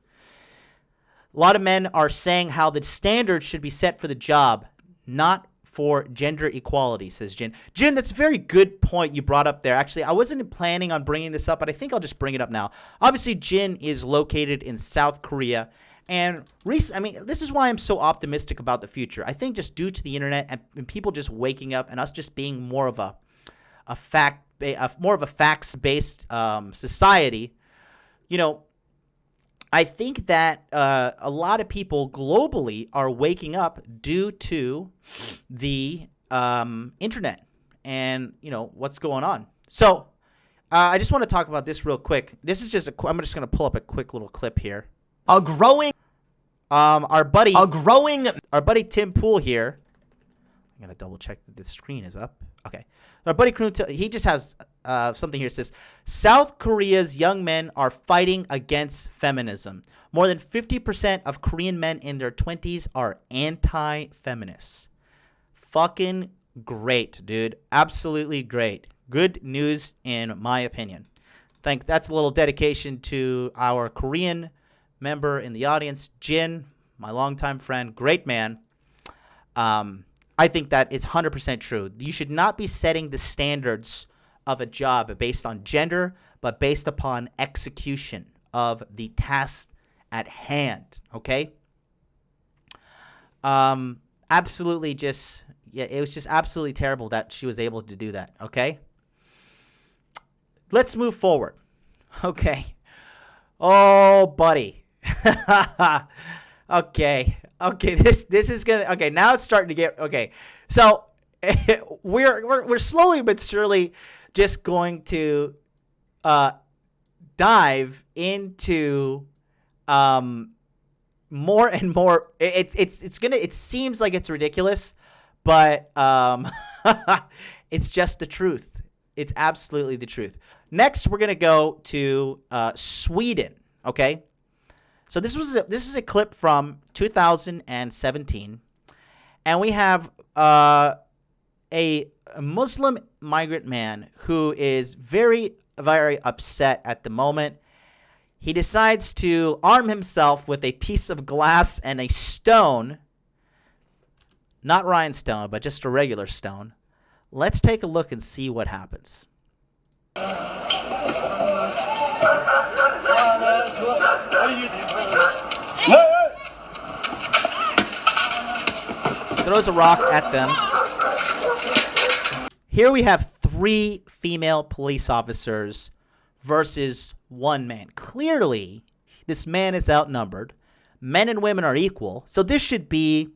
A lot of men are saying how the standards should be set for the job, not for gender equality, says Jin. Jin, that's a very good point you brought up there. Actually, I wasn't planning on bringing this up, but I think I'll just bring it up now. Obviously, Jin is located in South Korea. And this is why I'm so optimistic about the future. I think just due to the internet and people just waking up and us just being more of a facts-based society, I think that a lot of people globally are waking up due to the internet and, what's going on. So I just want to talk about this real quick. This is just I'm just going to pull up a quick little clip here. Our buddy Tim Pool here. I'm going to double check that the screen is up. Okay. Our buddy he just has something here that says, South Korea's young men are fighting against feminism. More than 50% of Korean men in their 20s are anti-feminists. Fucking great, dude. Absolutely great. Good news in my opinion. That's a little dedication to our Korean member in the audience, Jin, my longtime friend, great man. I think that is 100% true. You should not be setting the standards of a job based on gender, but based upon execution of the task at hand, okay? Absolutely it was just absolutely terrible that she was able to do that, okay? let's move forward. Okay. Oh, buddy. Okay. This is gonna. Okay, now it's starting to get. Okay, so we're slowly but surely just going to dive into more and more. It seems like it's ridiculous, but it's just the truth. It's absolutely the truth. Next, we're gonna go to Sweden. Okay, so this is a clip from 2017, and we have a Muslim migrant man who is very, very upset at the moment. He decides to arm himself with a piece of glass and a stone, not rhinestone, but just a regular stone. Let's take a look and see what happens. Throws a rock at them. Here we have 3 female police officers versus 1 man. Clearly, this man is outnumbered. Men and women are equal. So this should be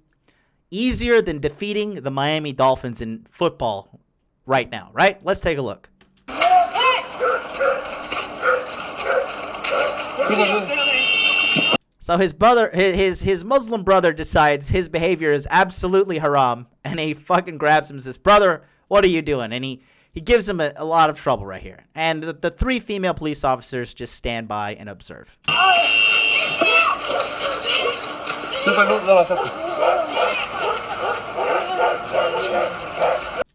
easier than defeating the Miami Dolphins in football right now, right? Let's take a look. So his brother, his Muslim brother decides his behavior is absolutely haram, and he fucking grabs him and says, "Brother, what are you doing?" And he gives him a lot of trouble right here. And the 3 female police officers just stand by and observe.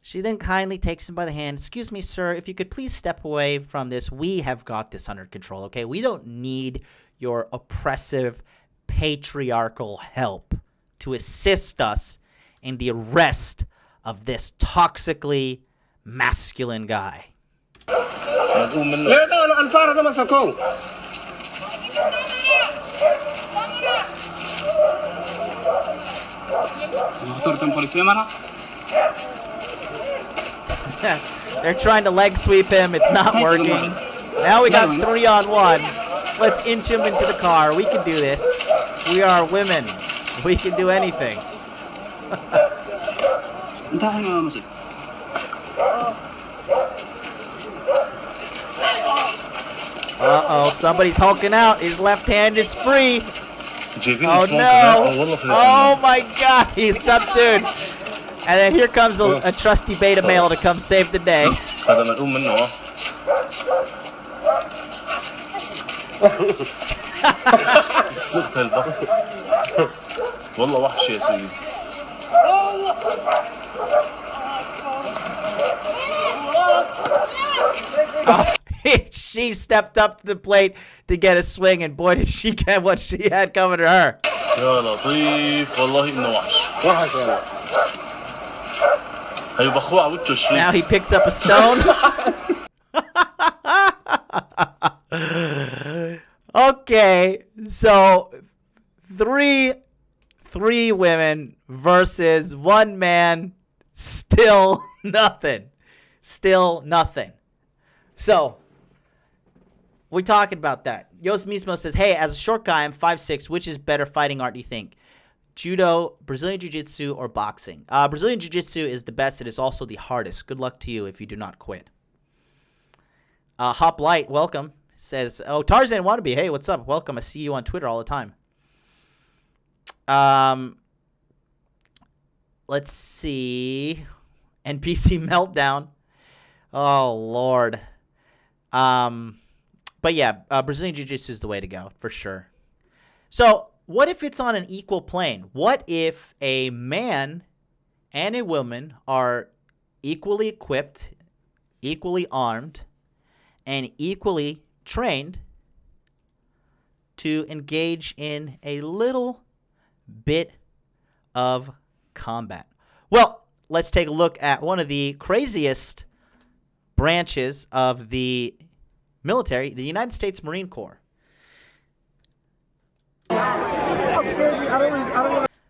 She then kindly takes him by the hand. "Excuse me, sir, if you could please step away from this. We have got this under control, okay? We don't need your oppressive, patriarchal help to assist us in the arrest of this toxically masculine guy." They're trying to leg sweep him. It's not working. Now we got 3-on-1. Let's inch him into the car. We can do this. We are women. We can do anything. Uh-oh, somebody's hulking out. His left hand is free. Oh, no. Oh, my God. He's subdued. And then here comes a trusty beta male to come save the day. She stepped up to the plate to get a swing, and boy, did she get what she had coming to her. Now he picks up a stone. Okay, so three women versus 1 man. Still nothing. So we're talking about that. Yos Mismo says, "Hey, as a short guy, I'm 5'6". Which is better fighting art, do you think? Judo, Brazilian Jiu-Jitsu, or boxing? Brazilian Jiu-Jitsu is the best. It is also the hardest. Good luck to you if you do not quit." Hop Light, welcome. Says, "Oh, Tarzan Wannabe. Hey, what's up? Welcome. I see you on Twitter all the time." Let's see. NPC Meltdown. Oh, Lord. But yeah, Brazilian Jiu-Jitsu is the way to go, for sure. So what if it's on an equal plane? What if a man and a woman are equally equipped, equally armed, and equally trained to engage in a little bit of combat? Well, let's take a look at one of the craziest branches of the military, the United States Marine Corps.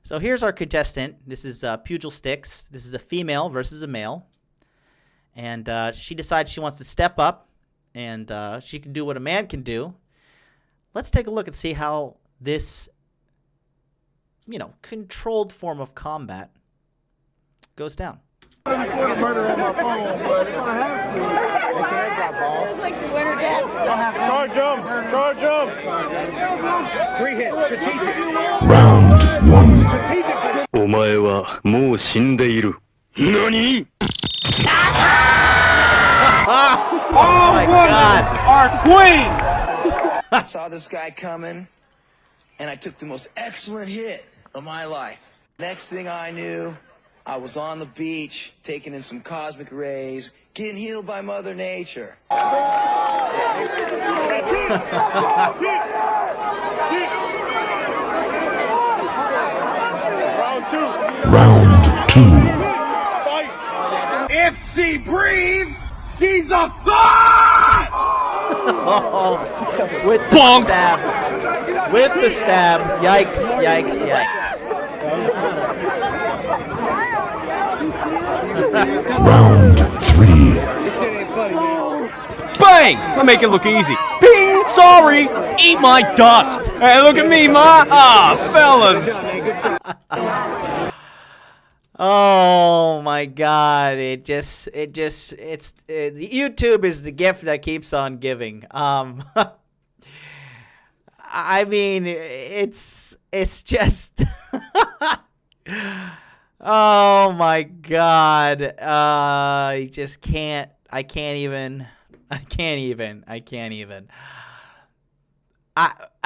So here's our contestant. This is Pugil Sticks. This is a female versus a male. And she decides she wants to step up and she can do what a man can do. Let's take a look and see how this, controlled form of combat goes down. Charge him! Charge him! 3 hits, strategic. Round 1.お前はもう死んでいる。何? All women are queens! I saw this guy coming, and I took the most excellent hit of my life. Next thing I knew, I was on the beach, taking in some cosmic rays, getting healed by Mother Nature. Round 2. If she breathes, she's a thought! With the stab. With the stab. Yikes, yikes, yikes. Round 3. Bang! I make it look easy. Ping! Sorry! Eat my dust! Hey, look at me, ma! Ah, fellas! Oh my God! YouTube is the gift that keeps on giving. I mean, it's just. Oh my God! I just can't. I can't even. I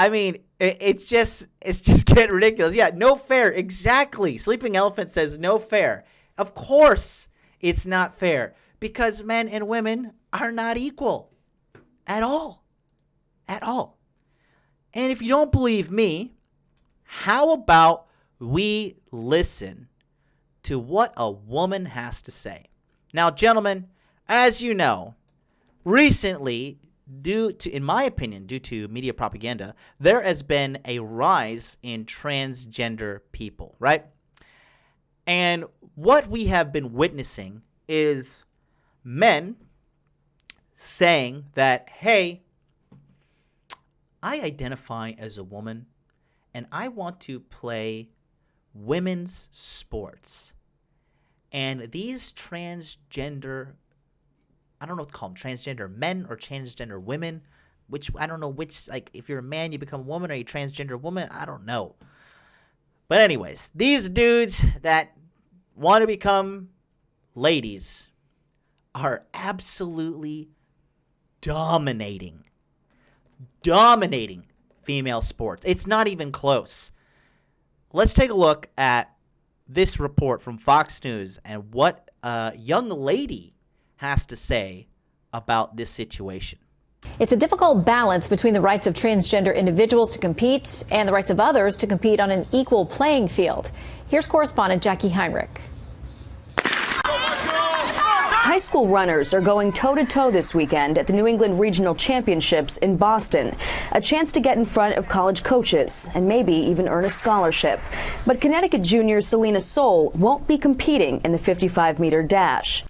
mean, it's just getting ridiculous. Yeah, no fair. Exactly. Sleeping Elephant says no fair. Of course it's not fair because men and women are not equal at all. At all. And if you don't believe me, how about we listen to what a woman has to say? Now, gentlemen, as you know, recently, in my opinion, due to media propaganda, there has been a rise in transgender people, right? And what we have been witnessing is men saying that, hey, I identify as a woman and I want to play women's sports. And these transgender, I don't know what to call them, transgender men or transgender women, which I don't know which, like if you're a man, you become a woman, or you transgender woman, I don't know. But anyways, these dudes that want to become ladies are absolutely dominating female sports. It's not even close. Let's take a look at this report from Fox News and what a young lady has to say about this situation. It's a difficult balance between the rights of transgender individuals to compete and the rights of others to compete on an equal playing field. Here's correspondent Jackie Heinrich. High school runners are going toe-to-toe this weekend at the New England Regional Championships in Boston. A chance to get in front of college coaches and maybe even earn a scholarship. But Connecticut junior Selena Soule won't be competing in the 55-meter dash.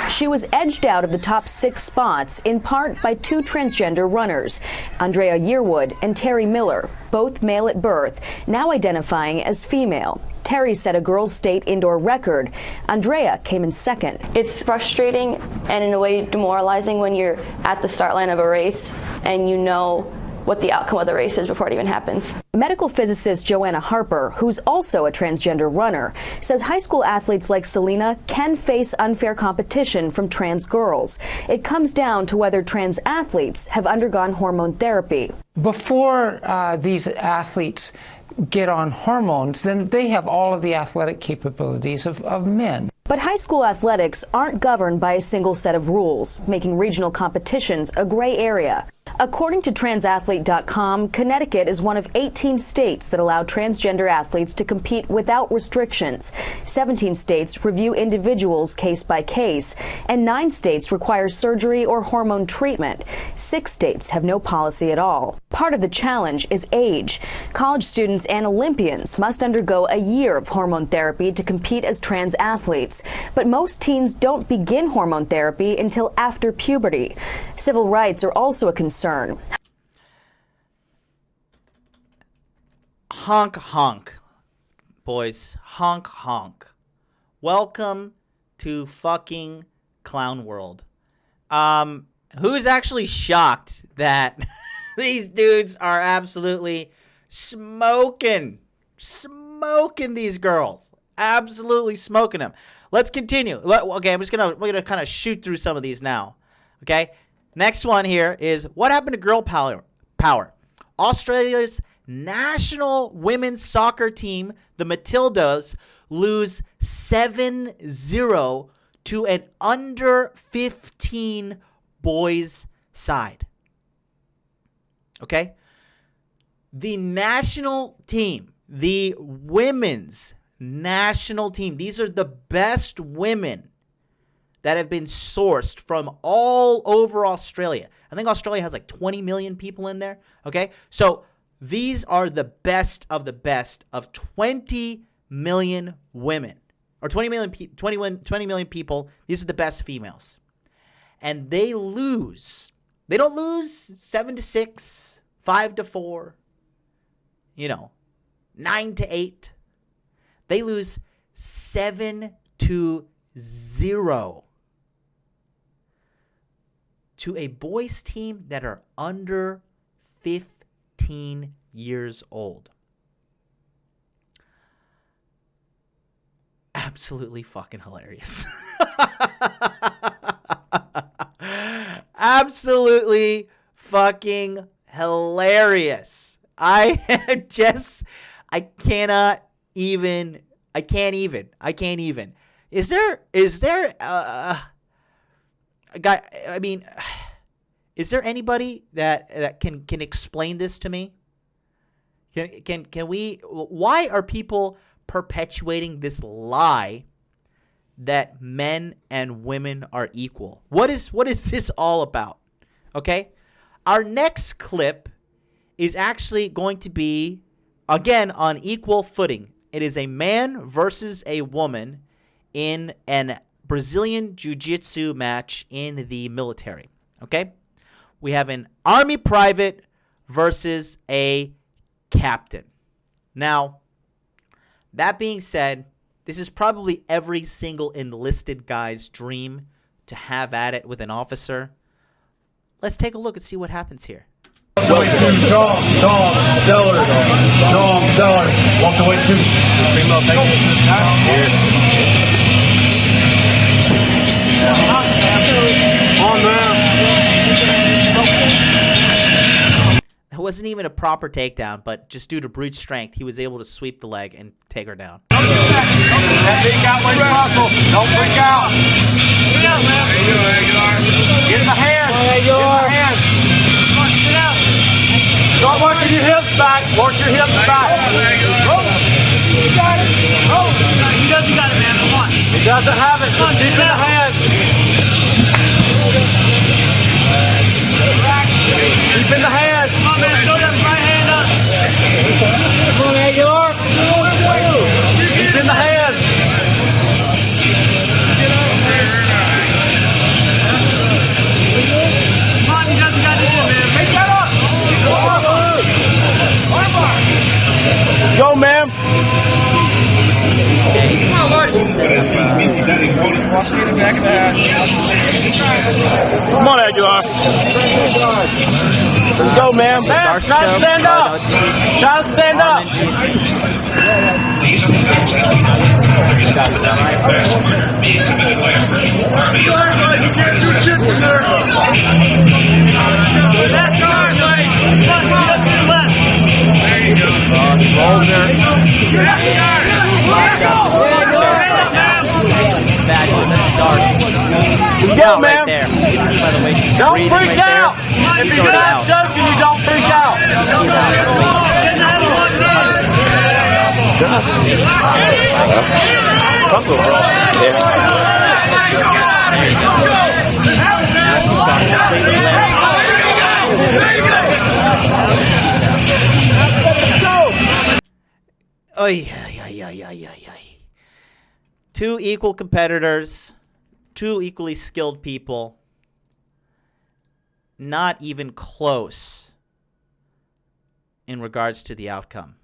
She was edged out of the top 6 spots in part by 2 transgender runners, Andrea Yearwood and Terry Miller, both male at birth, now identifying as female. Terry set a girls' state indoor record. Andrea came in second. It's frustrating and in a way demoralizing when you're at the start line of a race and you know what the outcome of the race is before it even happens. Medical physicist Joanna Harper, who's also a transgender runner, says high school athletes like Selena can face unfair competition from trans girls. It comes down to whether trans athletes have undergone hormone therapy. Before these athletes get on hormones, then they have all of the athletic capabilities of men. But high school athletics aren't governed by a single set of rules, making regional competitions a gray area. According to transathlete.com, Connecticut is one of 18 states that allow transgender athletes to compete without restrictions. 17 states review individuals case by case, and 9 states require surgery or hormone treatment. 6 states have no policy at all. Part of the challenge is age. College students and Olympians must undergo a year of hormone therapy to compete as trans athletes. But most teens don't begin hormone therapy until after puberty. Civil rights are also a concern. Honk, honk, boys. Honk, honk. Welcome to fucking Clown World. Who's actually shocked that these dudes are absolutely smoking these girls? Absolutely smoking them. Let's continue. Okay, we're gonna kind of shoot through some of these now. Okay. Next one here is what happened to girl power? Australia's national women's soccer team, the Matildas, lose 7-0 to an under 15 boys side. Okay? The national team, the women's national team, these are the best women that have been sourced from all over Australia. I think Australia has like 20 million people in there. Okay. So these are the best of 20 million women or 20 million people. These are the best females. And they don't lose 7-6, 5-4, 9-8. They lose 7-0 to a boys team that are under 15 years old. Absolutely fucking hilarious. Absolutely fucking hilarious. I can't even. Is there guy, I mean, is there anybody that can explain this to me? Can we? Why are people perpetuating this lie that men and women are equal? What is this all about? Okay, our next clip is actually going to be again on equal footing. It is a man versus a woman in an Brazilian jiu-jitsu match in the military. Okay? We have an army private versus a captain. Now, that being said, this is probably every single enlisted guy's dream to have at it with an officer. Let's take a look and see what happens here. Tom Seller. Walked away too. Big love, thank you. On man. That wasn't even a proper takedown, but just due to brute strength, he was able to sweep the leg and take her down. That big out like muscle. Don't freak out. Get in the hand. Get in the hand. Start working your hips back. Work your hips back. You got it. He doesn't got it, man. Come on. He doesn't have it. Just keep in the hand. Keep in the hand. Come on, man. Throw that right hand up. Come on, man. You are. Keep in the hand. Come on, he doesn't got it, man. Make that up. Go, ma'am. Okay, set up, Come on, Aguilar. Go, ma'am. Try to stand up. Try to stand up. He rolls her. She's locked up in the chair right now. This is bad news. That's a Darce. Get out right there. You can see by the way she's breathing right there. She's already out. You don't freak out. She's out by the way you can tell she's breathing. She's 100% checked out. They need to stop this fight. There you go. Now she's gone completely limp. She's out. Oy, ay, ay, ay, ay, ay. Two equal competitors, two equally skilled people, not even close in regards to the outcome.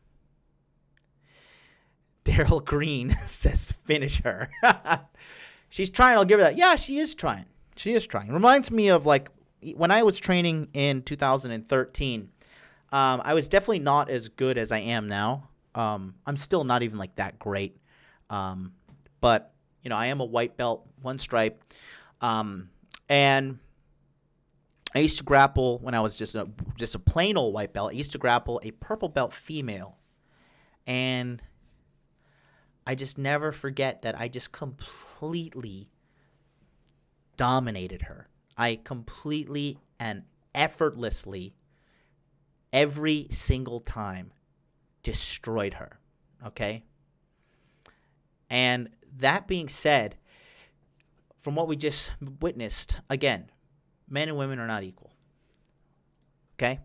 Daryl Green says finish her. She's trying, I'll give her that. Yeah, she is trying. She is trying. Reminds me of like when I was training in 2013, I was definitely not as good as I am now. I'm still not even like that great. But, you know, I am a white belt, one stripe. And I used to grapple when I was just a plain old white belt. I used to grapple a purple belt female. And I just never forget that I just completely dominated her. I completely and effortlessly, every single time, destroyed her. Okay? And that being said, from what we just witnessed, again, men and women are not equal. Okay?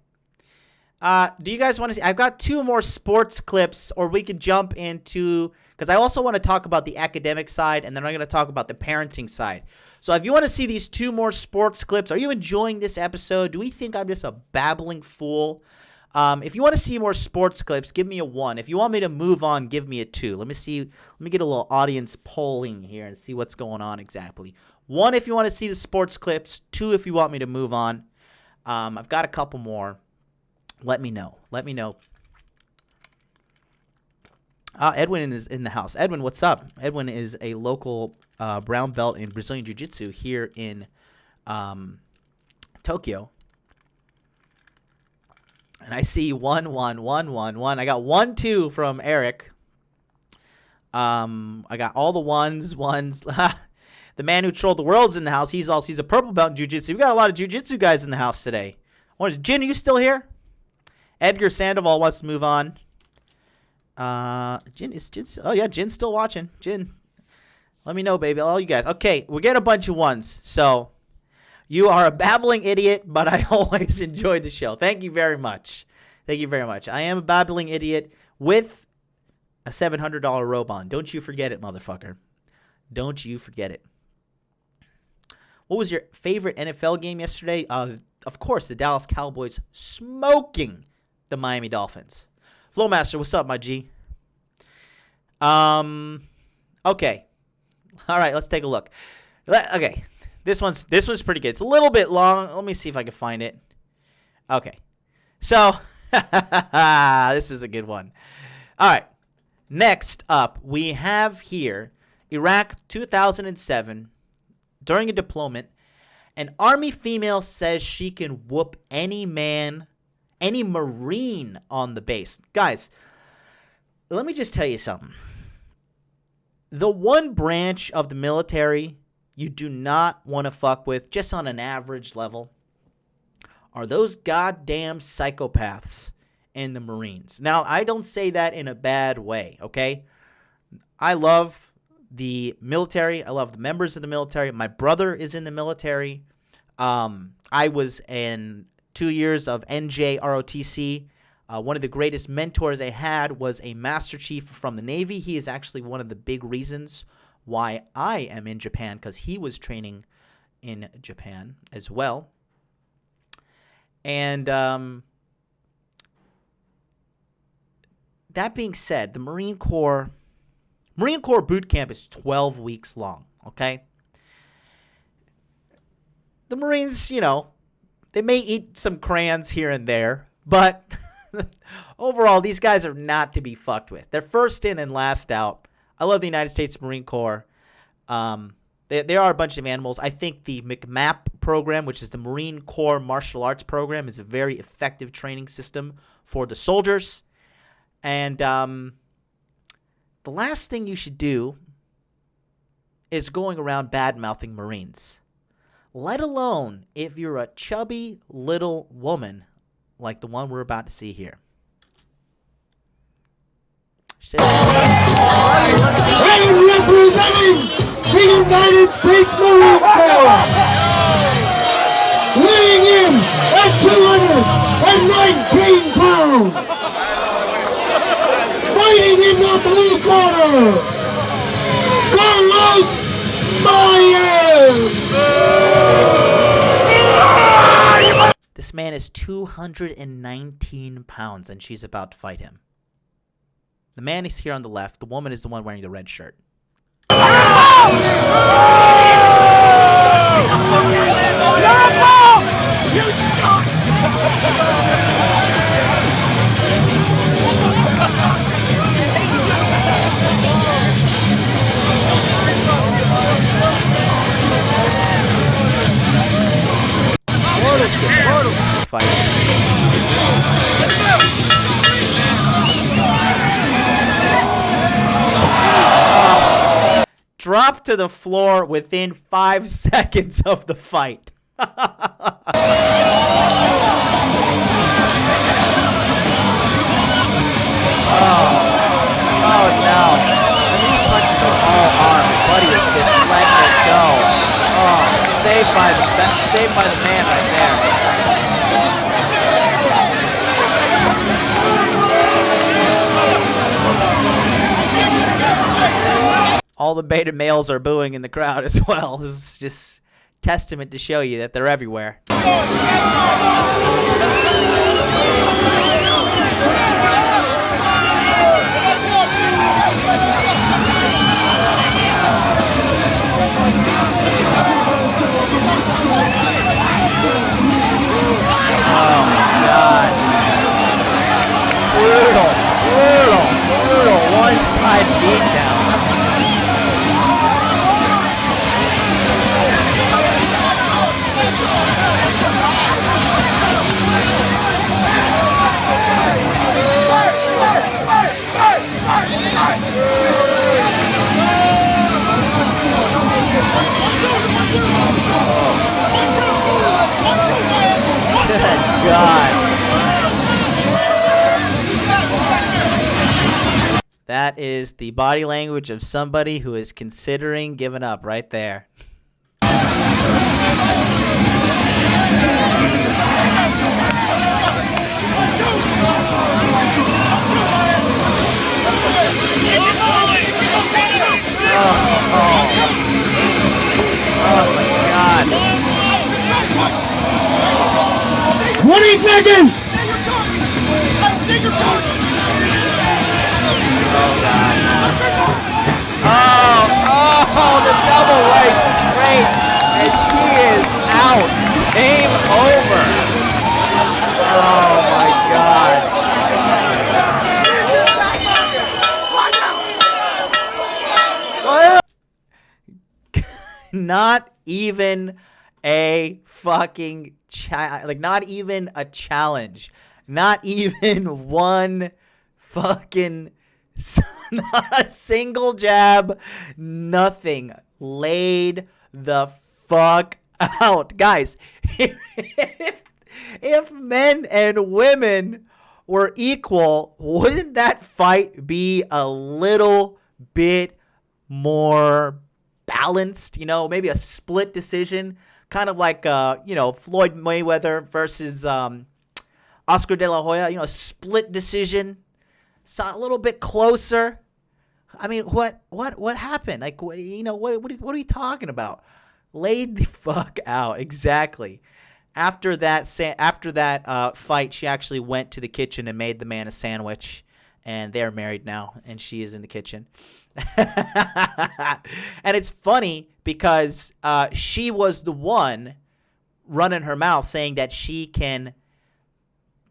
Do you guys want to see? I've got two more sports clips, or we could jump into, because I also want to talk about the academic side, and then I'm going to talk about the parenting side. So if you want to see these two more sports clips, are you enjoying this episode? Do we think I'm just a babbling fool? If you want to see more sports clips, give me a 1. If you want me to move on, give me a 2. Let me see. Let me get a little audience polling here and see what's going on exactly. 1 if you want to see the sports clips. 2 if you want me to move on. I've got a couple more. Let me know. Let me know. Edwin is in the house. Edwin, what's up? Edwin is a local brown belt in Brazilian Jiu-Jitsu here in Tokyo. And I see 1, 1, 1, 1, 1. I got 1, 2 from Eric. I got all the ones. The man who trolled the world's in the house. He's a purple belt in Jiu-Jitsu. We got a lot of Jiu-Jitsu guys in the house today. Jin, are you still here? Edgar Sandoval wants to move on. Jin's still watching. Jin, let me know, baby. All you guys. Okay, we're getting a bunch of ones. So you are a babbling idiot, but I always enjoyed the show. Thank you very much. Thank you very much. I am a babbling idiot with a $700 robe on. Don't you forget it, motherfucker. Don't you forget it. What was your favorite NFL game yesterday? Of course, the Dallas Cowboys smoking the Miami Dolphins. Flowmaster, what's up, my G? Okay. All right, let's take a look. Okay. This one's pretty good. It's a little bit long. Let me see if I can find it. Okay. So, this is a good one. All right. Next up, we have here Iraq 2007. During a deployment, an Army female says she can whoop any man, any Marine on the base. Guys, let me just tell you something. The one branch of the military you do not want to fuck with, just on an average level, are those goddamn psychopaths in the Marines. Now, I don't say that in a bad way, okay? I love the military. I love the members of the military. My brother is in the military. I was in 2 years of NJ ROTC. One of the greatest mentors I had was a Master Chief from the Navy. He is actually one of the big reasons why I am in Japan, because he was training in Japan as well. And that being said, the Marine Corps boot camp is 12 weeks long, okay? The Marines, you know, they may eat some crayons here and there, but overall, these guys are not to be fucked with. They're first in and last out. I love the United States Marine Corps. They are a bunch of animals. I think the McMAP program, which is the Marine Corps Martial Arts program, is a very effective training system for the soldiers. And the last thing you should do is going around bad-mouthing Marines. let alone if you're a chubby little woman like the one we're about to see here. I am representing the United States Marine Corps, weighing in at 219 pounds, fighting in the blue corner, Carlos Myers. This man is 219 pounds, and she's about to fight him. The man is here on the left. The woman is the one wearing the red shirt. Let's get back into the fight. Dropped to the floor within 5 seconds of the fight. Oh no. And these punches are all arm, and Buddy is just letting it go. Oh, saved by the man right there. All the beta males are booing in the crowd as well. This is just testament to show you that they're everywhere. Oh my God, just brutal, one-side beatdown. Good God. That is the body language of somebody who is considering giving up right there. Oh my God. 20 seconds! Oh God. Oh, the double right straight, and she is out. Game over. Oh my God. Not even a fucking not even a challenge. Not even one fucking not a single jab, nothing. Laid the fuck out. Guys, if men and women were equal, wouldn't that fight be a little bit more balanced? You know, maybe a split decision, kind of like Floyd Mayweather versus Oscar De La Hoya. You know, a split decision, so a little bit closer. I mean, what happened? Like, what are we talking about? Laid the fuck out. Exactly. After that fight, she actually went to the kitchen and made the man a sandwich, and they're married now, and she is in the kitchen. And it's funny because she was the one running her mouth saying that she can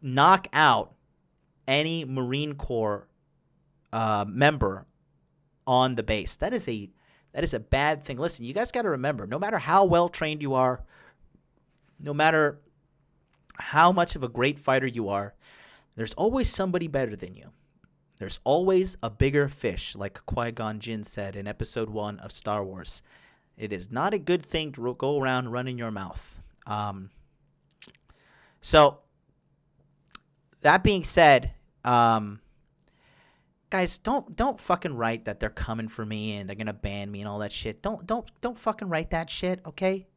knock out any Marine Corps member on the base. That is a bad thing. Listen, you guys got to remember, no matter how well trained you are, no matter how much of a great fighter you are, there's always somebody better than you. There's always a bigger fish, like Qui-Gon Jinn said in Episode 1 of Star Wars. It is not a good thing to go around running your mouth. So, that being said, guys, don't fucking write that they're coming for me and they're gonna ban me and all that shit. Don't fucking write that shit, okay?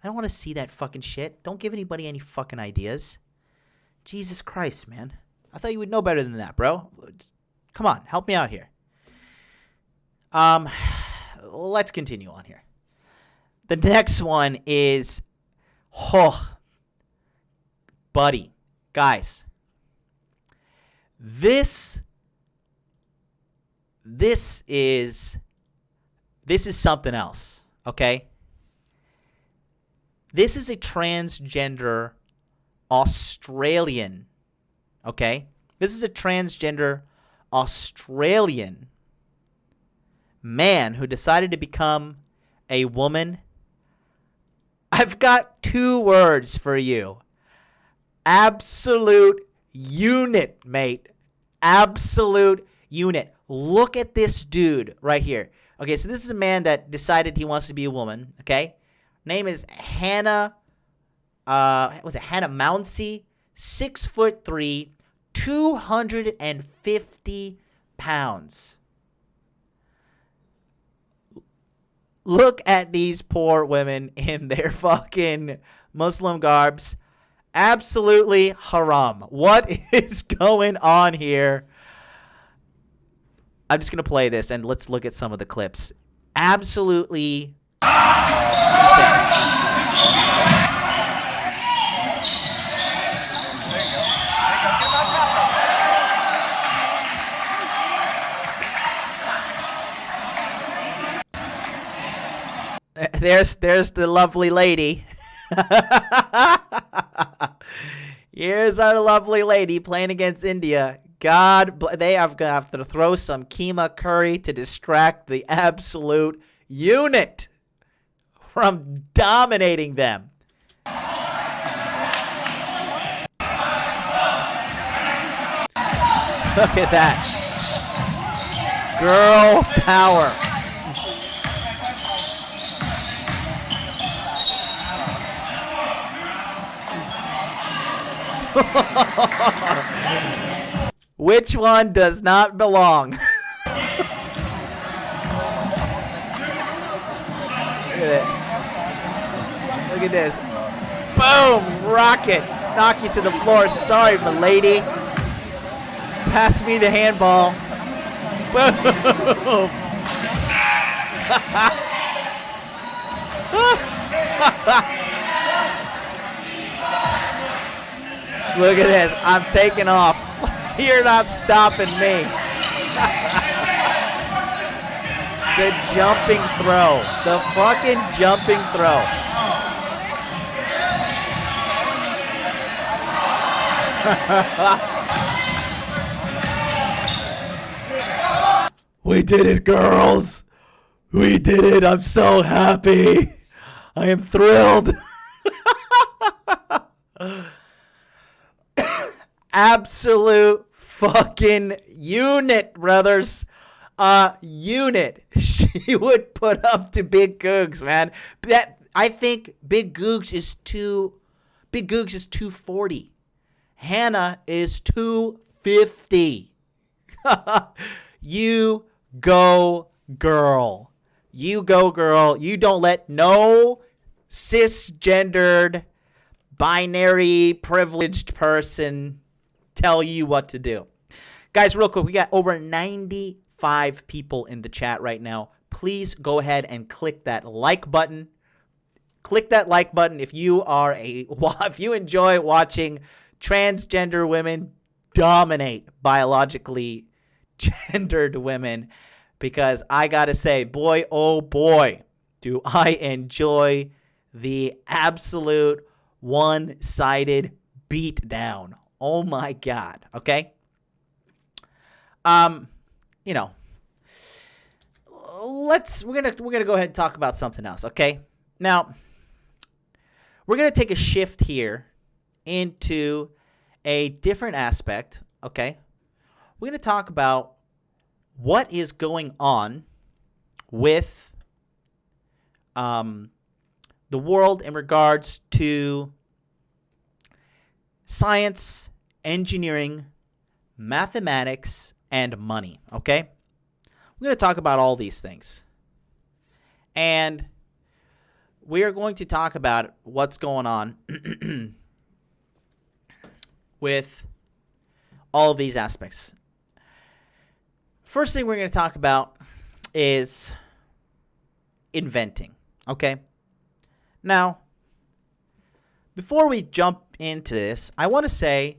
I don't want to see that fucking shit. Don't give anybody any fucking ideas. Jesus Christ, man. I thought you would know better than that, bro. Come on, help me out here. Let's continue on here. The next one is, buddy, guys, this is something else, okay? This is a transgender Australian, okay? This is a transgender Australian man who decided to become a woman. I've got 2 words for you. Absolute unit, mate. Absolute unit. Look at this dude right here. Okay, so this is a man that decided he wants to be a woman, okay? Name is Hannah, Hannah Mounsey, 6'3", 250 pounds. Look at these poor women in their fucking Muslim garbs. Absolutely haram. What is going on here? I'm just going to play this and let's look at some of the clips. Absolutely insane. There's the lovely lady. Here's our lovely lady playing against India. They are going to have to throw some keema curry to distract the absolute unit from dominating them. Look at that. Girl power. Which one does not belong? Look at it. Look at this. Boom! Rocket. Knock you to the floor. Sorry, milady. Pass me the handball. Boom! Look at this. I'm taking off. You're not stopping me. The jumping throw. The fucking jumping throw. We did it, girls. We did it. I'm so happy. I am thrilled. Absolute fucking unit, brothers. Unit. She would put up to Big Googs, man. I think Big Googs is 240. Hannah is 250. You go, girl. You go, girl. You don't let no cisgendered, binary, privileged person tell you what to do. Guys, real quick, we got over 95 people in the chat right now. Please go ahead and click that like button. Click that like button if you enjoy watching transgender women dominate biologically gendered women, because I gotta say, boy, oh boy, do I enjoy the absolute one-sided beatdown. Oh my God. Okay. We're gonna go ahead and talk about something else. Okay. Now, we're gonna take a shift here into a different aspect. Okay. We're gonna talk about what is going on with the world in regards to science, engineering, mathematics, and money, okay? We're going to talk about all these things. And we are going to talk about what's going on with all of these aspects. First thing we're going to talk about is inventing, okay? Now, before we jump into this, I want to say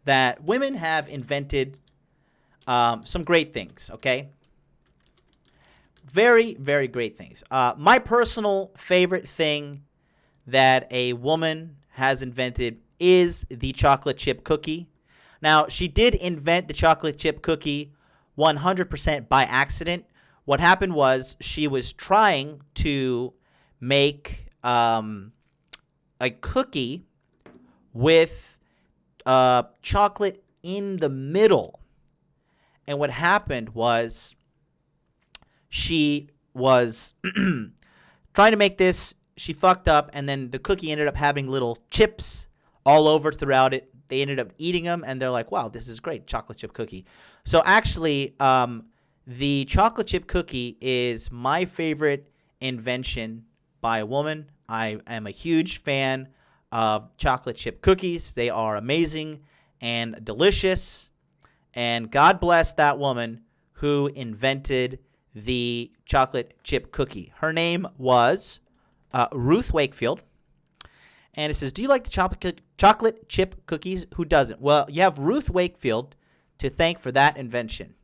that women have invented some great things, okay? Very, very great things. My personal favorite thing that a woman has invented is the chocolate chip cookie. Now, she did invent the chocolate chip cookie 100% by accident. What happened was she was trying to make a cookie with chocolate in the middle. And what happened was she was trying to make this. She fucked up, and then the cookie ended up having little chips all over throughout it. They ended up eating them, and they're like, wow, this is great, chocolate chip cookie. So actually, the chocolate chip cookie is my favorite invention by a woman. I am a huge fan of chocolate chip cookies. They are amazing and delicious. And God bless that woman who invented the chocolate chip cookie. Her name was Ruth Wakefield. And it says, do you like the chocolate chip cookies? Who doesn't? Well, you have Ruth Wakefield to thank for that invention.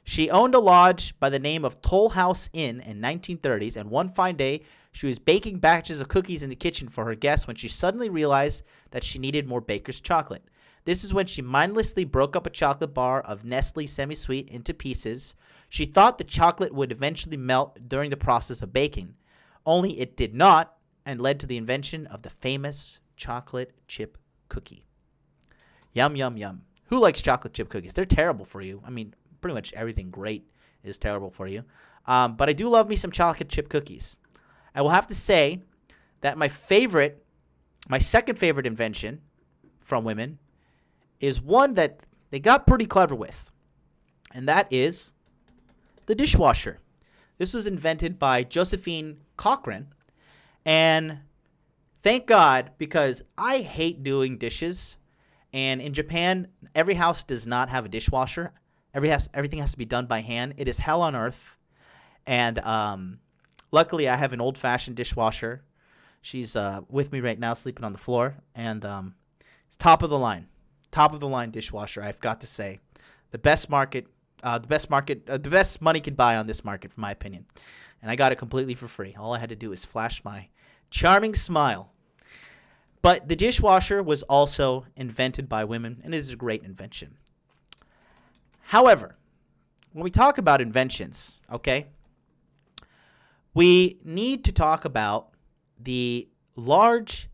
She owned a lodge by the name of Toll House Inn in 1930s, and one fine day, she was baking batches of cookies in the kitchen for her guests when she suddenly realized that she needed more baker's chocolate. This is when she mindlessly broke up a chocolate bar of Nestle semi-sweet into pieces. She thought the chocolate would eventually melt during the process of baking. Only it did not, and led to the invention of the famous chocolate chip cookie. Yum, yum, yum. Who likes chocolate chip cookies? They're terrible for you. I mean, pretty much everything great is terrible for you. But I do love me some chocolate chip cookies. I will have to say that my second favorite invention from women is one that they got pretty clever with. And that is the dishwasher. This was invented by Josephine Cochran. And thank God, because I hate doing dishes. And in Japan, every house does not have a dishwasher. Everything has to be done by hand. It is hell on earth. And luckily, I have an old-fashioned dishwasher. She's with me right now, sleeping on the floor. And it's top of the line dishwasher, I've got to say. The best money could buy on this market, for my opinion. And I got it completely for free. All I had to do is flash my charming smile. But the dishwasher was also invented by women, and it is a great invention. However, when we talk about inventions, okay, we need to talk about the large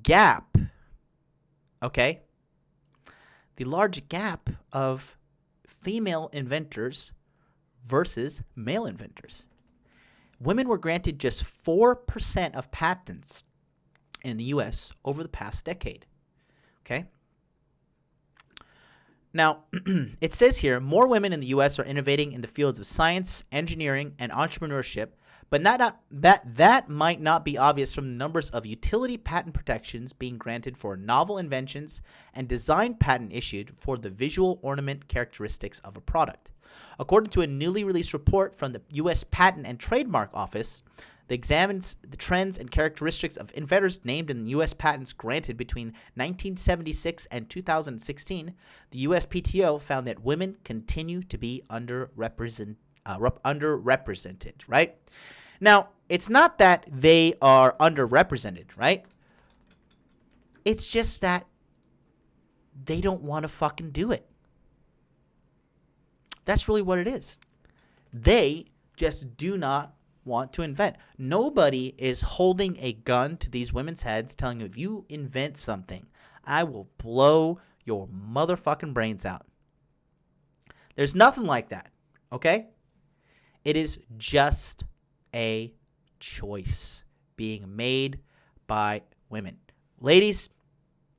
gap, okay? The large gap of female inventors versus male inventors. Women were granted just 4% of patents in the U.S. over the past decade, okay? Now, it says here, more women in the U.S. are innovating in the fields of science, engineering, and entrepreneurship, but that might not be obvious from the numbers of utility patent protections being granted for novel inventions and design patent issued for the visual ornament characteristics of a product. According to a newly released report from the U.S. Patent and Trademark Office, that examines the trends and characteristics of inventors named in U.S. patents granted between 1976 and 2016, the USPTO found that women continue to be underrepresented, right? Now, it's not that they are underrepresented, right? It's just that they don't want to fucking do it. That's really what it is. They just do not want to invent. Nobody is holding a gun to these women's heads telling them, if you invent something, I will blow your motherfucking brains out. There's nothing like that, okay? It is just a choice being made by women. Ladies,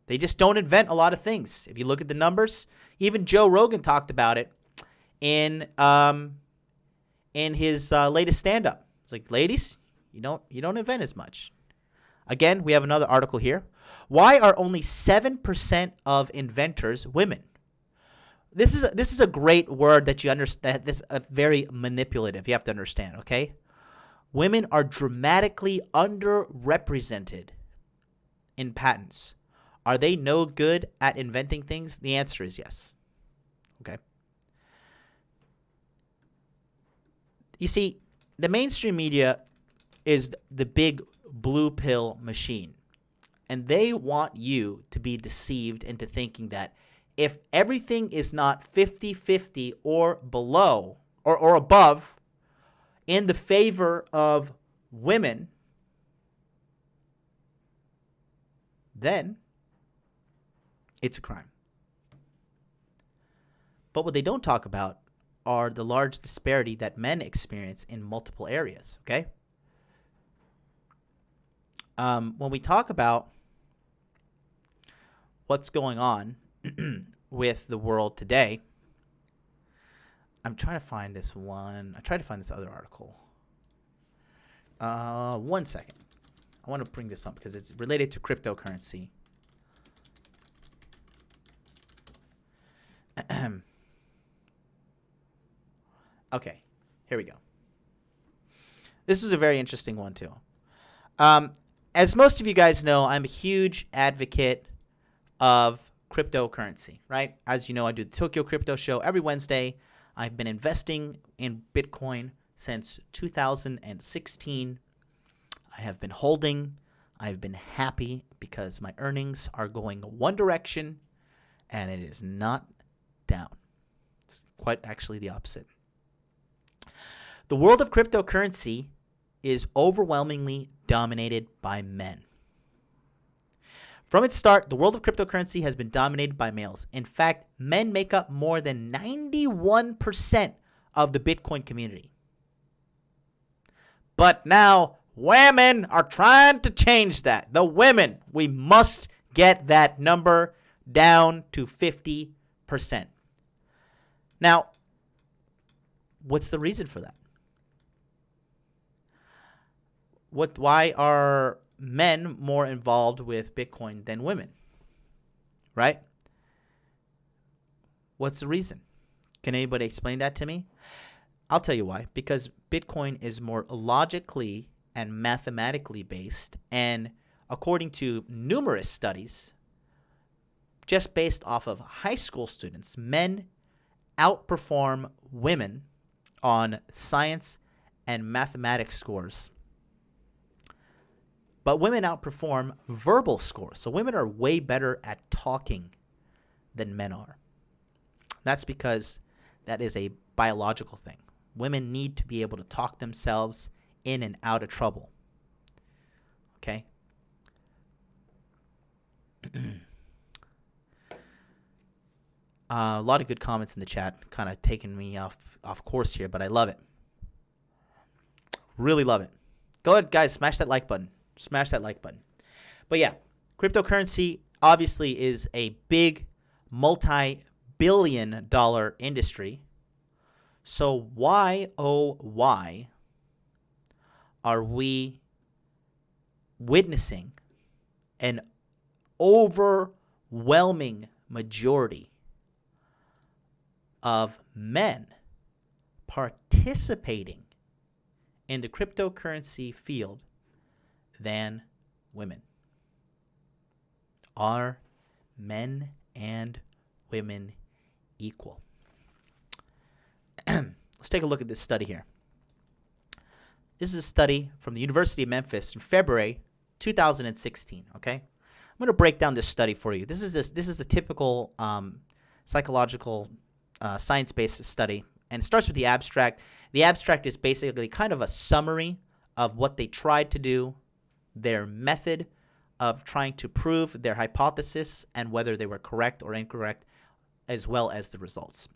they just don't invent a lot of things. If you look at the numbers, even Joe Rogan talked about it in his latest stand-up. It's like, ladies, you don't invent as much. Again, we have another article here. Why are only 7% of inventors women? This is a great word that you understand. This is very manipulative. You have to understand, okay? Women are dramatically underrepresented in patents. Are they no good at inventing things? The answer is yes. Okay. You see, the mainstream media is the big blue pill machine. And they want you to be deceived into thinking that if everything is not 50-50 or below or above in the favor of women, then it's a crime. But what they don't talk about are the large disparity that men experience in multiple areas, okay? When we talk about what's going on with the world today, I'm trying to find this one. I tried to find this other article. 1 second. I want to bring this up because it's related to cryptocurrency. Okay, here we go. This is a very interesting one too. As most of you guys know, I'm a huge advocate of cryptocurrency, right? As you know, I do the Tokyo Crypto Show every Wednesday. I've been investing in Bitcoin since 2016. I have been holding. I've been happy because my earnings are going one direction and it is not down. It's quite actually the opposite. The world of cryptocurrency is overwhelmingly dominated by men. From its start, the world of cryptocurrency has been dominated by males. In fact, men make up more than 91% of the Bitcoin community. But now, women are trying to change that. The women, we must get that number down to 50%. Now, what's the reason for that? Why are men more involved with Bitcoin than women? Right? What's the reason? Can anybody explain that to me? I'll tell you why. Because Bitcoin is more logically and mathematically based, and according to numerous studies, just based off of high school students, men outperform women on science and mathematics scores. But women outperform verbal scores. So women are way better at talking than men are. That's because that is a biological thing. Women need to be able to talk themselves in and out of trouble. Okay? A lot of good comments in the chat, kind of taking me off course here, but I love it. Really love it. Go ahead, guys, smash that like button. Smash that like button. But yeah, cryptocurrency obviously is a big multi-billion-dollar industry. So why, oh why, are we witnessing an overwhelming majority of men participating in the cryptocurrency field than women? Are men and women equal? Let's take a look at this study here. This is a study from the University of Memphis in February 2016. Okay, I'm going to break down this study for you. This is a typical psychological science-based study, and it starts with the abstract. The abstract is basically kind of a summary of what they tried to do, their method of trying to prove their hypothesis, and whether they were correct or incorrect, as well as the results.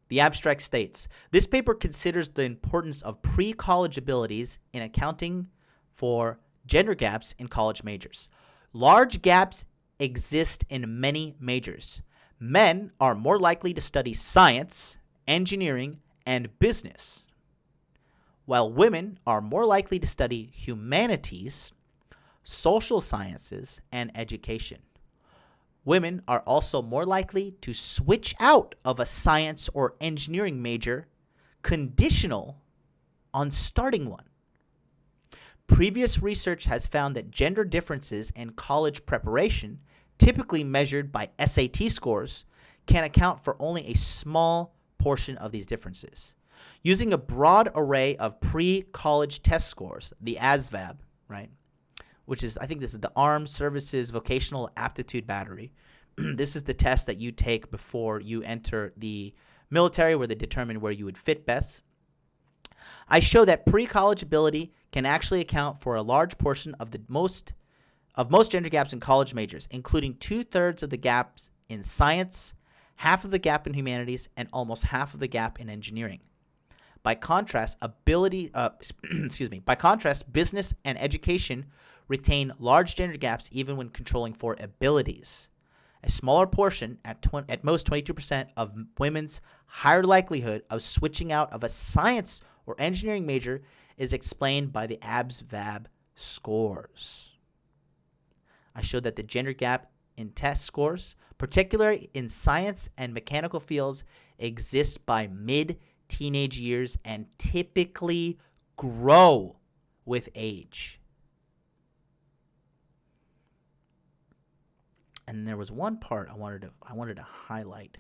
The abstract states, this paper considers the importance of pre-college abilities in accounting for gender gaps in college majors. Large gaps exist in many majors. Men are more likely to study science, engineering, and business, while women are more likely to study humanities, social sciences, and education. Women are also more likely to switch out of a science or engineering major conditional on starting one. Previous research has found that gender differences in college preparation, typically measured by SAT scores, can account for only a small portion of these differences. Using a broad array of pre-college test scores, the ASVAB, right, which is, I think this is the Armed Services Vocational Aptitude Battery. This is the test that you take before you enter the military, where they determine where you would fit best. I show that pre-college ability can actually account for a large portion of most gender gaps in college majors, including 2/3 of the gaps in science, half of the gap in humanities, and almost half of the gap in engineering. By contrast, business and education retain large gender gaps even when controlling for abilities. A smaller portion, at most 22%, of women's higher likelihood of switching out of a science or engineering major is explained by the ASVAB scores. I showed that the gender gap in test scores, particularly in science and mechanical fields, exists by mid-teenage years and typically grow with age. And there was one part I wanted to highlight.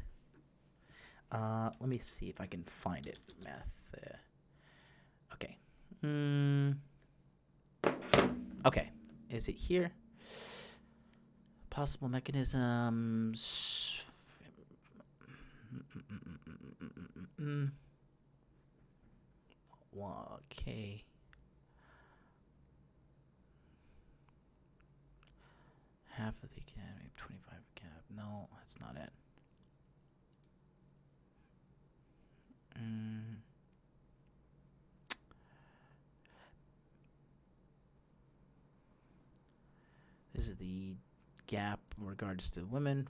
Let me see if I can find it. Math. Okay. Okay. Is it here? Possible mechanisms. Okay. Half of the academy, 25 cap. No, that's not it. This is the gap in regards to women.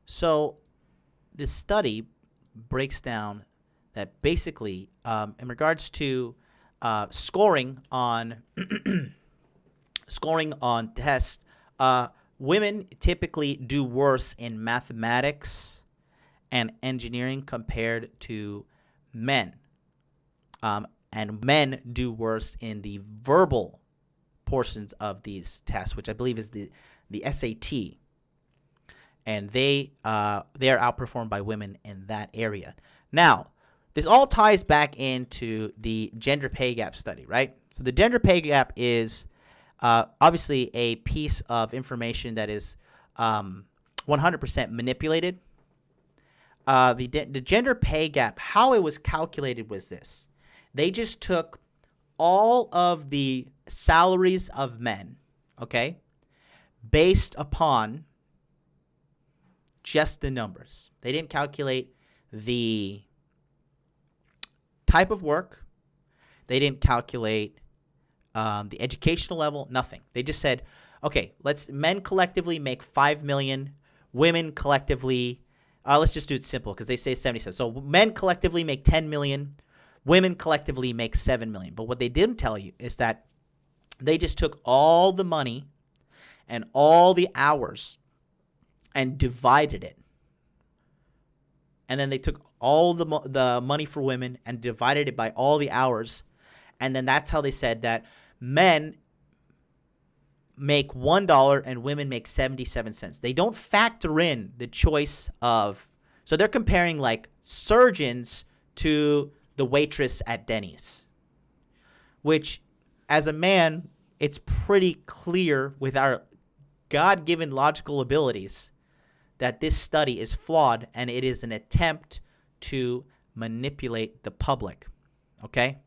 So this study breaks down that basically, in regards to scoring on tests, women typically do worse in mathematics and engineering compared to men, and men do worse in the verbal portions of these tests, which I believe is the SAT, and they are outperformed by women in that area. Now, this all ties back into the gender pay gap study, right? So the gender pay gap is obviously a piece of information that is 100% manipulated. The gender pay gap, how it was calculated was this. They just took all of the salaries of men, okay, based upon just the numbers. They didn't calculate the type of work. They didn't calculate the educational level, nothing. They just said, okay, men collectively make 5 million, women collectively, let's just do it simple because they say 77. So men collectively make 10 million, women collectively make 7 million. But what they didn't tell you is that they just took all the money and all the hours and divided it. And then they took all the money for women and divided it by all the hours. And then that's how they said that men make $1 and women make 77 cents. They don't factor in the choice of, so they're comparing like surgeons to the waitress at Denny's, which as a man, it's pretty clear with our God-given logical abilities that this study is flawed and it is an attempt to manipulate the public, okay?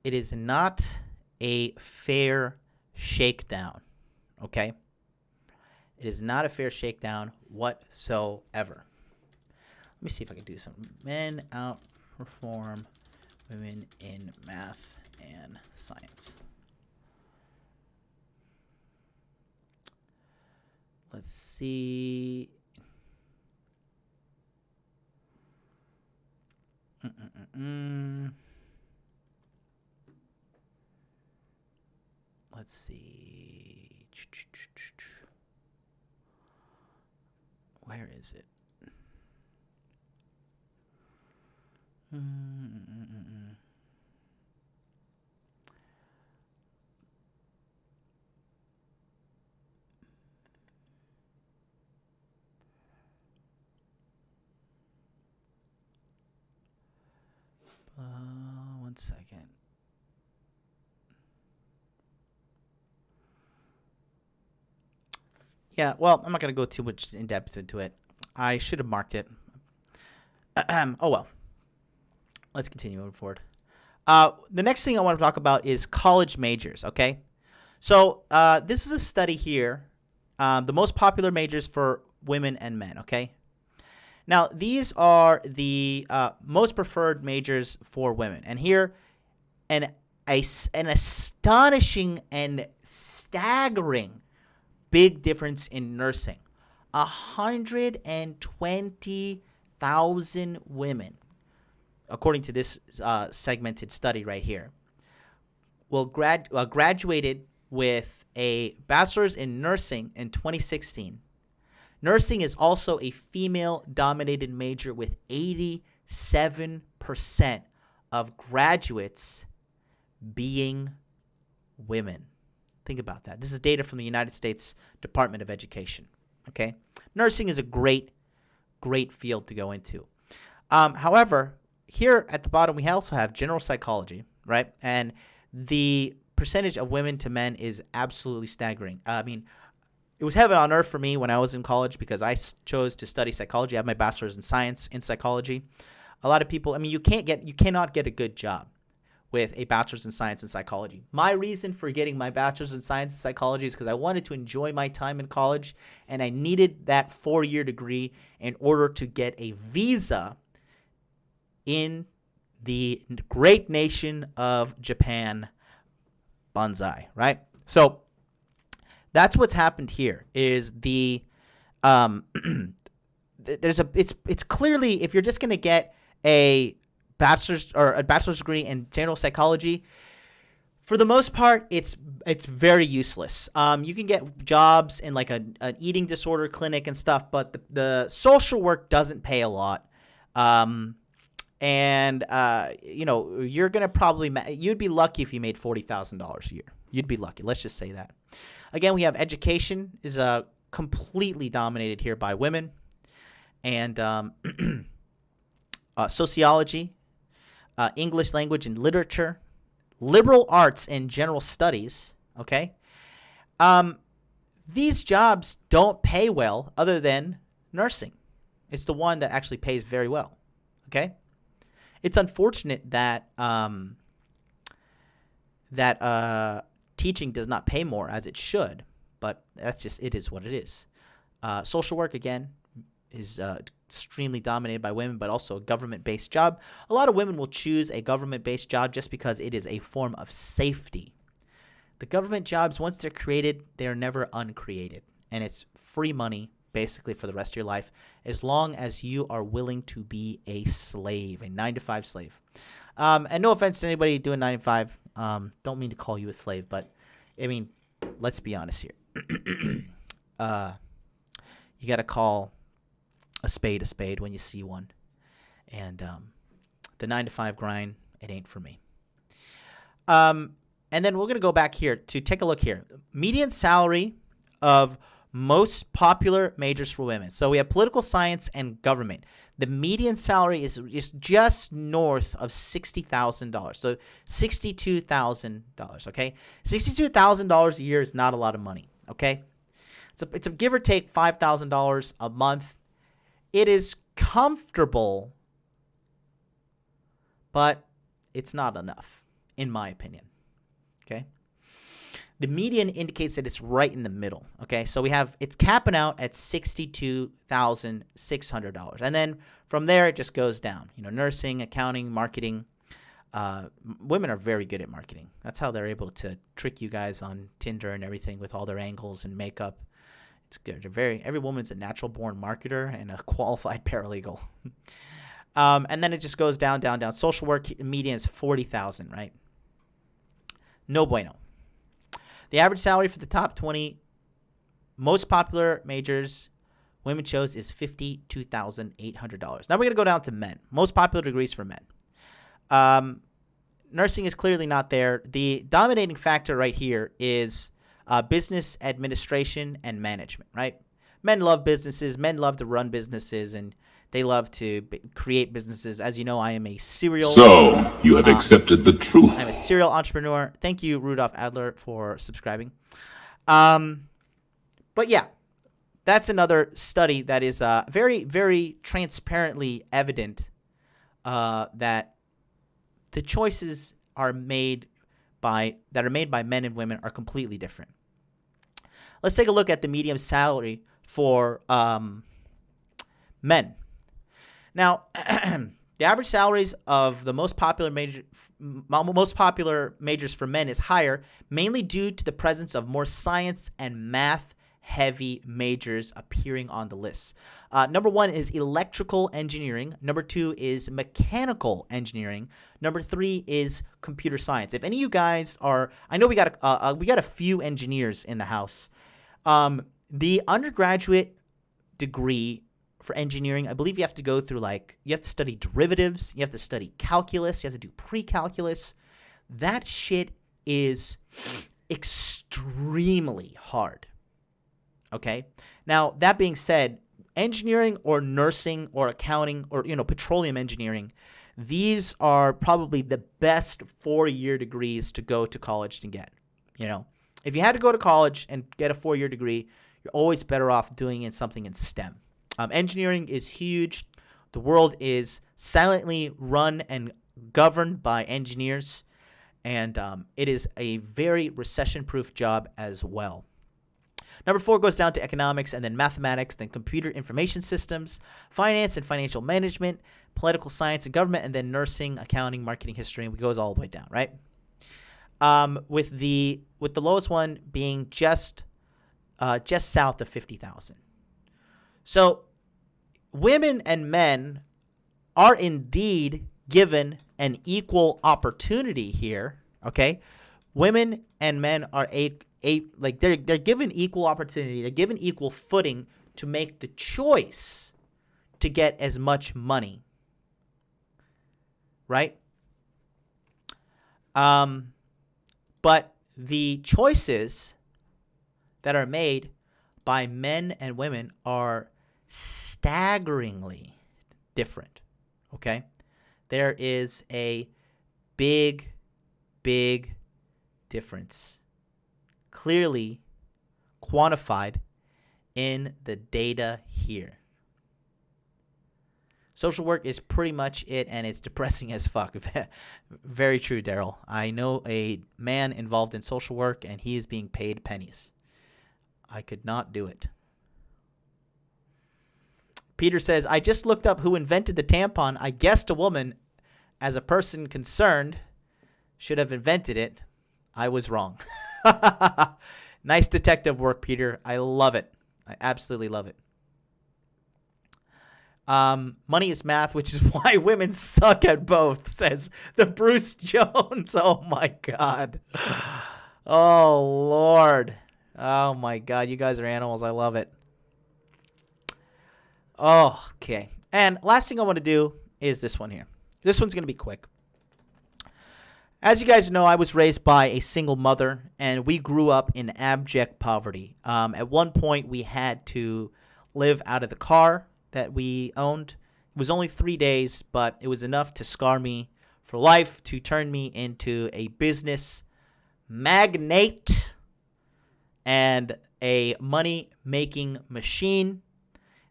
It is not a fair shakedown, okay? It is not a fair shakedown whatsoever. Let me see if I can do something. Men outperform women in math and science. Let's see. Let's see. Where is it? One second. Yeah, well, I'm not going to go too much in depth into it. I should have marked it. Oh, well. Let's continue moving forward. The next thing I want to talk about is college majors, okay? So this is a study here, the most popular majors for women and men, okay? Now, these are the most preferred majors for women. And here, an astonishing and staggering big difference in nursing. 120,000 women, according to this segmented study right here, graduated with a bachelor's in nursing in 2016. Nursing is also a female-dominated major with 87% of graduates being women. Think about that. This is data from the United States Department of Education. Okay, nursing is a great field to go into. However, here at the bottom, we also have general psychology, right? And the percentage of women to men is absolutely staggering. I mean, it was heaven on earth for me when I was in college because I chose to study psychology. I have my bachelor's in science in psychology. A lot of people, I mean, you cannot get a good job with a bachelor's in science and psychology. My reason for getting my bachelor's in science and psychology is because I wanted to enjoy my time in college, and I needed that 4-year degree in order to get a visa in the great nation of Japan. Banzai, right? So that's what's happened here is it's clearly, if you're just going to get a bachelor's degree in general psychology, for the most part, it's very useless. You can get jobs in like an eating disorder clinic and stuff, but the social work doesn't pay a lot. You're going to probably, you'd be lucky if you made $40,000 a year. You'd be lucky. Let's just say that. Again, we have education is completely dominated here by women, and sociology, English language and literature, liberal arts and general studies, okay? These jobs don't pay well other than nursing. It's the one that actually pays very well, okay? It's unfortunate that teaching does not pay more as it should, but it is what it is. Social work, again, is extremely dominated by women, but also a government-based job. A lot of women will choose a government-based job just because it is a form of safety. The government jobs, once they're created, they're never uncreated, and it's free money basically for the rest of your life, as long as you are willing to be a slave, a 9-to-5 slave. And no offense to anybody doing 9-to-5. Don't mean to call you a slave, but I mean, let's be honest here. You got to call a spade when you see one. And the 9-to-5 grind, it ain't for me. And then we're going to go back here to take a look here. Median salary of most popular majors for women. So we have political science and government. The median salary is just north of $60,000. So $62,000, okay? $62,000 a year is not a lot of money, okay? It's a give or take $5,000 a month. It is comfortable, but it's not enough, in my opinion. Okay. The median indicates that it's right in the middle. Okay. So it's capping out at $62,600. And then from there, it just goes down. Nursing, accounting, marketing. Women are very good at marketing. That's how they're able to trick you guys on Tinder and everything with all their angles and makeup. It's good. Every woman's a natural born marketer and a qualified paralegal. And then it just goes down, down, down. Social work median is $40,000, right? No bueno. The average salary for the top 20 most popular majors women chose is $52,800. Now we're going to go down to men. Most popular degrees for men. Nursing is clearly not there. The dominating factor right here is business administration and management, right? Men love businesses. Men love to run businesses, and they love to create businesses. As you know, I am a serial... So, you have accepted the truth. I'm a serial entrepreneur. Thank you, Rudolph Adler, for subscribing. But yeah, that's another study that is very, very transparently evident that the choices made by men and women are completely different. Let's take a look at the median salary for men. Now, the average salaries of the most popular majors for men is higher, mainly due to the presence of more science and math-heavy majors appearing on the list. Number 1 is electrical engineering. Number 2 is mechanical engineering. Number 3 is computer science. If any of you guys are, I know we got a few engineers in the house. The undergraduate degree for engineering, I believe you have to go through you have to study derivatives, you have to study calculus, you have to do pre-calculus. That shit is extremely hard. Okay? Now, that being said, engineering or nursing or accounting or, petroleum engineering, these are probably the best 4-year degrees to go to college to get. If you had to go to college and get a 4-year degree, you're always better off doing something in STEM. Engineering is huge. The world is silently run and governed by engineers, and it is a very recession-proof job as well. Number 4 goes down to economics, and then mathematics, then computer information systems, finance and financial management, political science and government, and then nursing, accounting, marketing, history, and it goes all the way down, right? With the lowest one being just south of 50,000. So women and men are indeed given an equal opportunity here. Okay, women and men are they're given equal opportunity. They're given equal footing to make the choice to get as much money. Right? But the choices that are made by men and women are staggeringly different. Okay? There is a big, big difference. Clearly quantified in the data here. Social work is pretty much it, and it's depressing as fuck. Very true, Daryl. I know a man involved in social work, and he is being paid pennies. I could not do it. Peter says, I just looked up who invented the tampon. I guessed a woman, as a person concerned, should have invented it. I was wrong. Nice detective work, Peter. I love it. I absolutely love it. Money is math, which is why women suck at both, says the Bruce Jones. Oh, my God. Oh, Lord. Oh, my God. You guys are animals. I love it. Oh, okay. And last thing I want to do is this one here. This one's going to be quick. As you guys know, I was raised by a single mother, and we grew up in abject poverty. At one point, we had to live out of the car that we owned. It was only 3 days, but it was enough to scar me for life, to turn me into a business magnate and a money-making machine.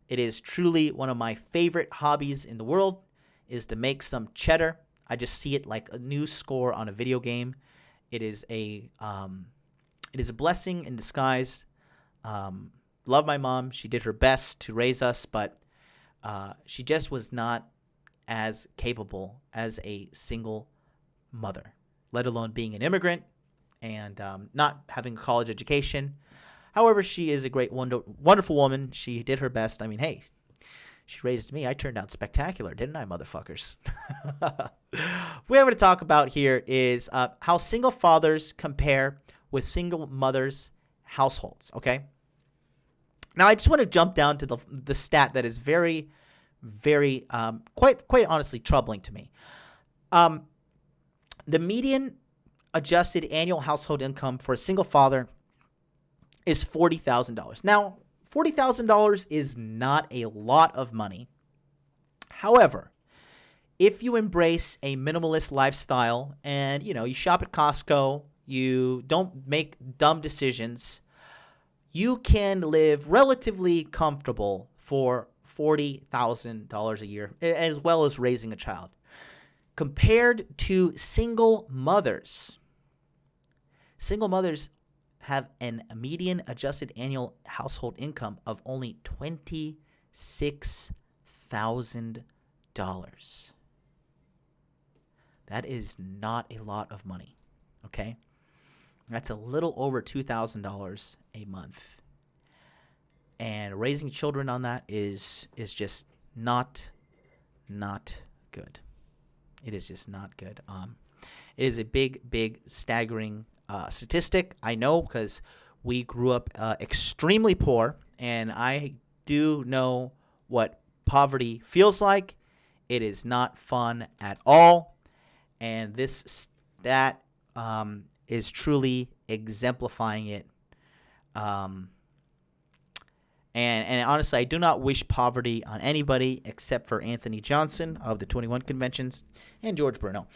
It is truly one of my favorite hobbies in the world, is to make some cheddar. I just see it like a new score on a video game. It is a blessing in disguise. Love my mom. She did her best to raise us, but she just was not as capable as a single mother, let alone being an immigrant and not having a college education. However, she is a great, wonderful woman. She did her best. I mean, hey, she raised me. I turned out spectacular, didn't I, motherfuckers? What we're going to talk about here is how single fathers compare with single mothers' households, okay? Now, I just want to jump down to the stat that is very, very, quite honestly troubling to me. The median adjusted annual household income for a single father is $40,000. Now, $40,000 is not a lot of money. However, if you embrace a minimalist lifestyle and, you shop at Costco, you don't make dumb decisions, you can live relatively comfortable for $40,000 a year, as well as raising a child. Compared to single mothers have a median adjusted annual household income of only $26,000. That is not a lot of money, okay? That's a little over $2,000 a month. And raising children on that is just not good. It is just not good. It is a big, staggering statistic. I know because we grew up extremely poor, and I do know what poverty feels like. It is not fun at all, and this stat is truly exemplifying it. And honestly, I do not wish poverty on anybody except for Anthony Johnson of the 21 Conventions and George Bruno.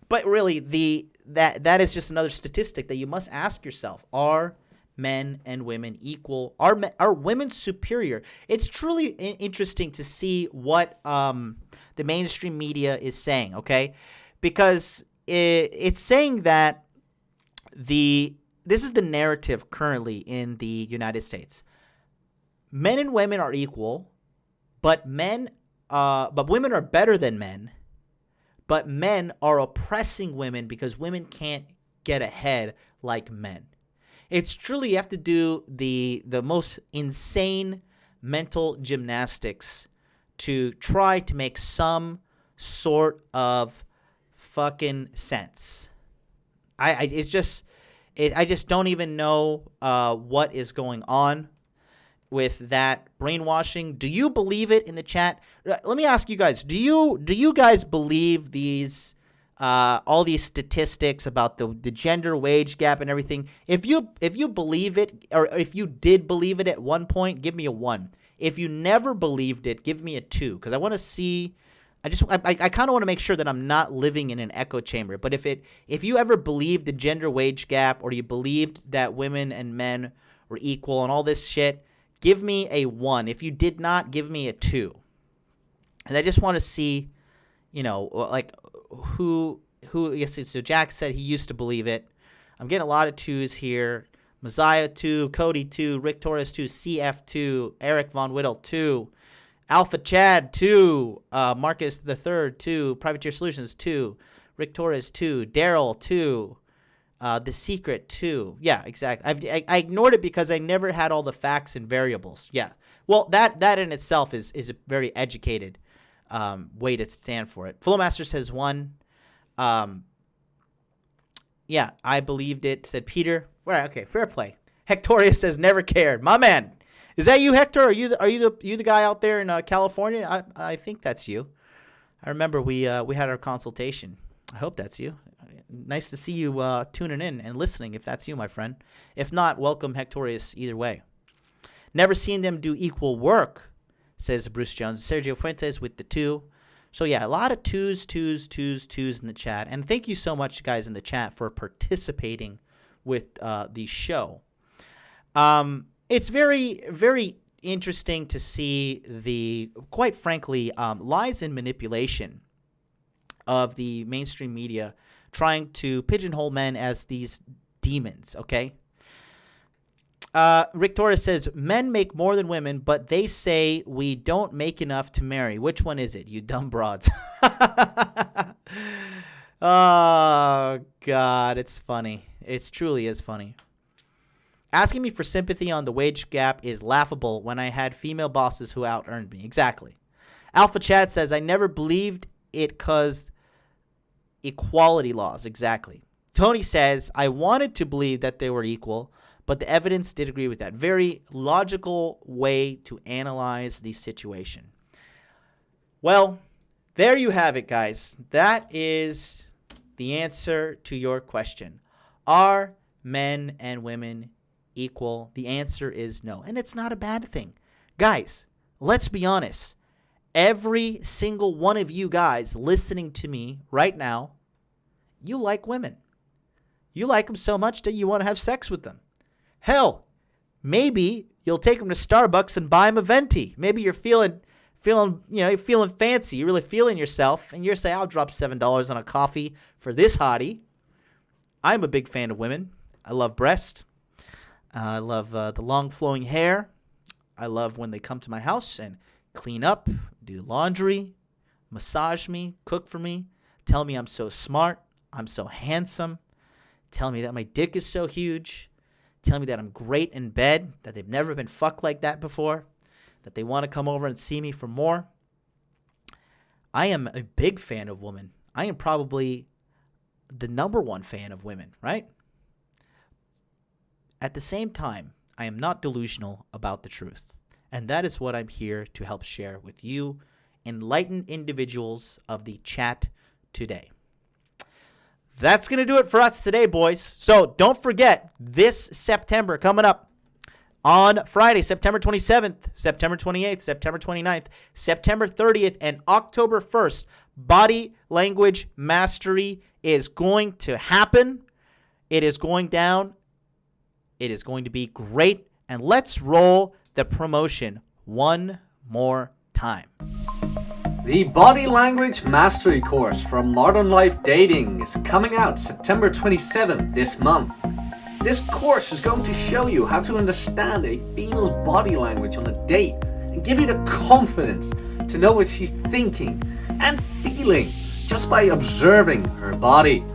But really, that is just another statistic that you must ask yourself: are men and women equal? Are women superior? It's truly interesting to see what the mainstream media is saying. Okay, because it's saying that this is the narrative currently in the United States. Men and women are equal, but women are better than men. But men are oppressing women because women can't get ahead like men. It's truly, you have to do the most insane mental gymnastics to try to make some sort of fucking sense. I just don't even know what is going on with that brainwashing. Do you believe it in the chat? Let me ask you guys, do you guys believe these all these statistics about the gender wage gap and everything? If you believe it, or if you did believe it at one point, give me a 1. If you never believed it, give me a 2, because I want to see. I kind of want to make sure that I'm not living in an echo chamber. But if you ever believed the gender wage gap, or you believed that women and men were equal and all this shit, give me a 1. If you did not, give me a 2. And I just want to see, like who. Yes, so Jack said he used to believe it. I'm getting a lot of 2s here. Messiah 2, Cody 2, Rick Torres 2, CF 2, Eric Von Whittle 2. Alpha Chad 2, Marcus the Third 2, Privateer Solutions 2, Rick Torres 2, Daryl 2, The Secret 2. Yeah, exactly. I ignored it because I never had all the facts and variables. Yeah, well, that in itself is a very educated way to stand for it. Flowmaster says 1. Yeah, I believed it. Said Peter. Right. Okay, fair play. Hectorius says never cared. My man. Is that you, Hector? Are you the guy out there in California? I think that's you. I remember we had our consultation. I hope that's you. Nice to see you tuning in and listening. If that's you, my friend. If not, welcome, Hectorius. Either way. Never seen them do equal work, says Bruce Jones. Sergio Fuentes with the 2. So yeah, a lot of 2s in the chat. And thank you so much, guys, in the chat for participating with the show. It's very, very interesting to see the, quite frankly, lies and manipulation of the mainstream media trying to pigeonhole men as these demons, okay? Rick Torres says, men make more than women, but they say we don't make enough to marry. Which one is it, you dumb broads? Oh, God, it's funny. It truly is funny. Asking me for sympathy on the wage gap is laughable when I had female bosses who out-earned me. Exactly. Alpha Chad says, I never believed it caused equality laws. Exactly. Tony says, I wanted to believe that they were equal, but the evidence did agree with that. Very logical way to analyze the situation. Well, there you have it, guys. That is the answer to your question. Are men and women equal? The answer is no. And it's not a bad thing. Guys, let's be honest. Every single one of you guys listening to me right now, you like women. You like them so much that you want to have sex with them. Hell, maybe you'll take them to Starbucks and buy them a venti. Maybe you're feeling fancy. You're really feeling yourself, and you're saying, I'll drop $7 on a coffee for this hottie. I'm a big fan of women. I love breast. I love the long flowing hair. I love when they come to my house and clean up, do laundry, massage me, cook for me, tell me I'm so smart, I'm so handsome, tell me that my dick is so huge, tell me that I'm great in bed, that they've never been fucked like that before, that they want to come over and see me for more. I am a big fan of women. I am probably the number one fan of women, right? At the same time, I am not delusional about the truth. And that is what I'm here to help share with you, enlightened individuals of the chat today. That's going to do it for us today, boys. So don't forget, this September coming up on Friday, September 27th, September 28th, September 29th, September 30th, and October 1st, Body Language Mastery is going to happen. It is going down. It is going to be great. And let's roll the promotion one more time. The Body Language Mastery course from Modern Life Dating is coming out September 27th this month. This course is going to show you how to understand a female's body language on a date and give you the confidence to know what she's thinking and feeling just by observing her body.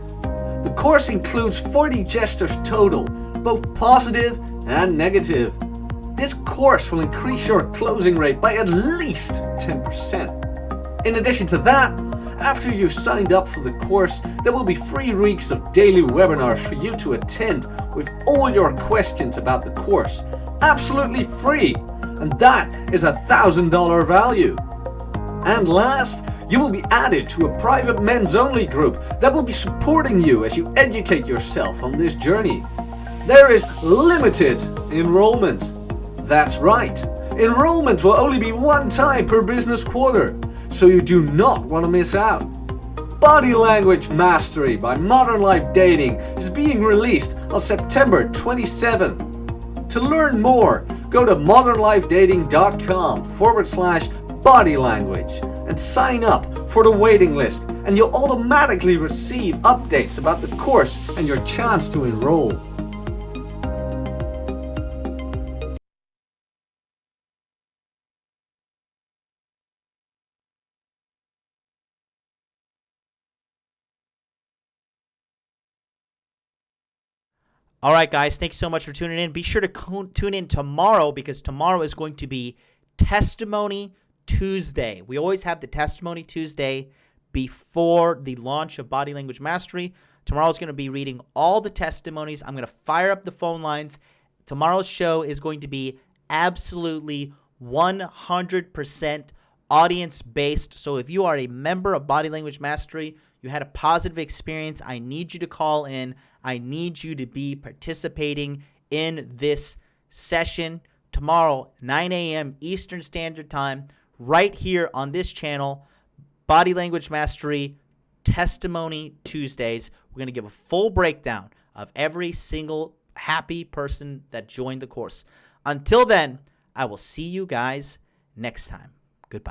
The course includes 40 gestures total, both positive and negative. This course will increase your closing rate by at least 10%. In addition to that, after you've signed up for the course, there will be 3 weeks of daily webinars for you to attend with all your questions about the course, absolutely free, and that is $1,000 value. And last, you will be added to a private men's only group that will be supporting you as you educate yourself on this journey. There is limited enrollment. That's right, enrollment will only be one time per business quarter, so you do not want to miss out. Body Language Mastery by Modern Life Dating is being released on September 27th. To learn more, go to modernlifedating.com/body language and sign up for the waiting list, and you'll automatically receive updates about the course and your chance to enroll. All right, guys, thanks so much for tuning in. Be sure to tune in tomorrow, because tomorrow is going to be Testimony Tuesday. We always have the Testimony Tuesday before the launch of Body Language Mastery. Tomorrow is going to be reading all the testimonies. I'm going to fire up the phone lines. Tomorrow's show is going to be absolutely 100% audience-based. So if you are a member of Body Language Mastery, you had a positive experience, I need you to call in. I need you to be participating in this session tomorrow, 9 a.m. Eastern Standard Time, right here on this channel, Body Language Mastery Testimony Tuesdays. We're going to give a full breakdown of every single happy person that joined the course. Until then, I will see you guys next time. Goodbye.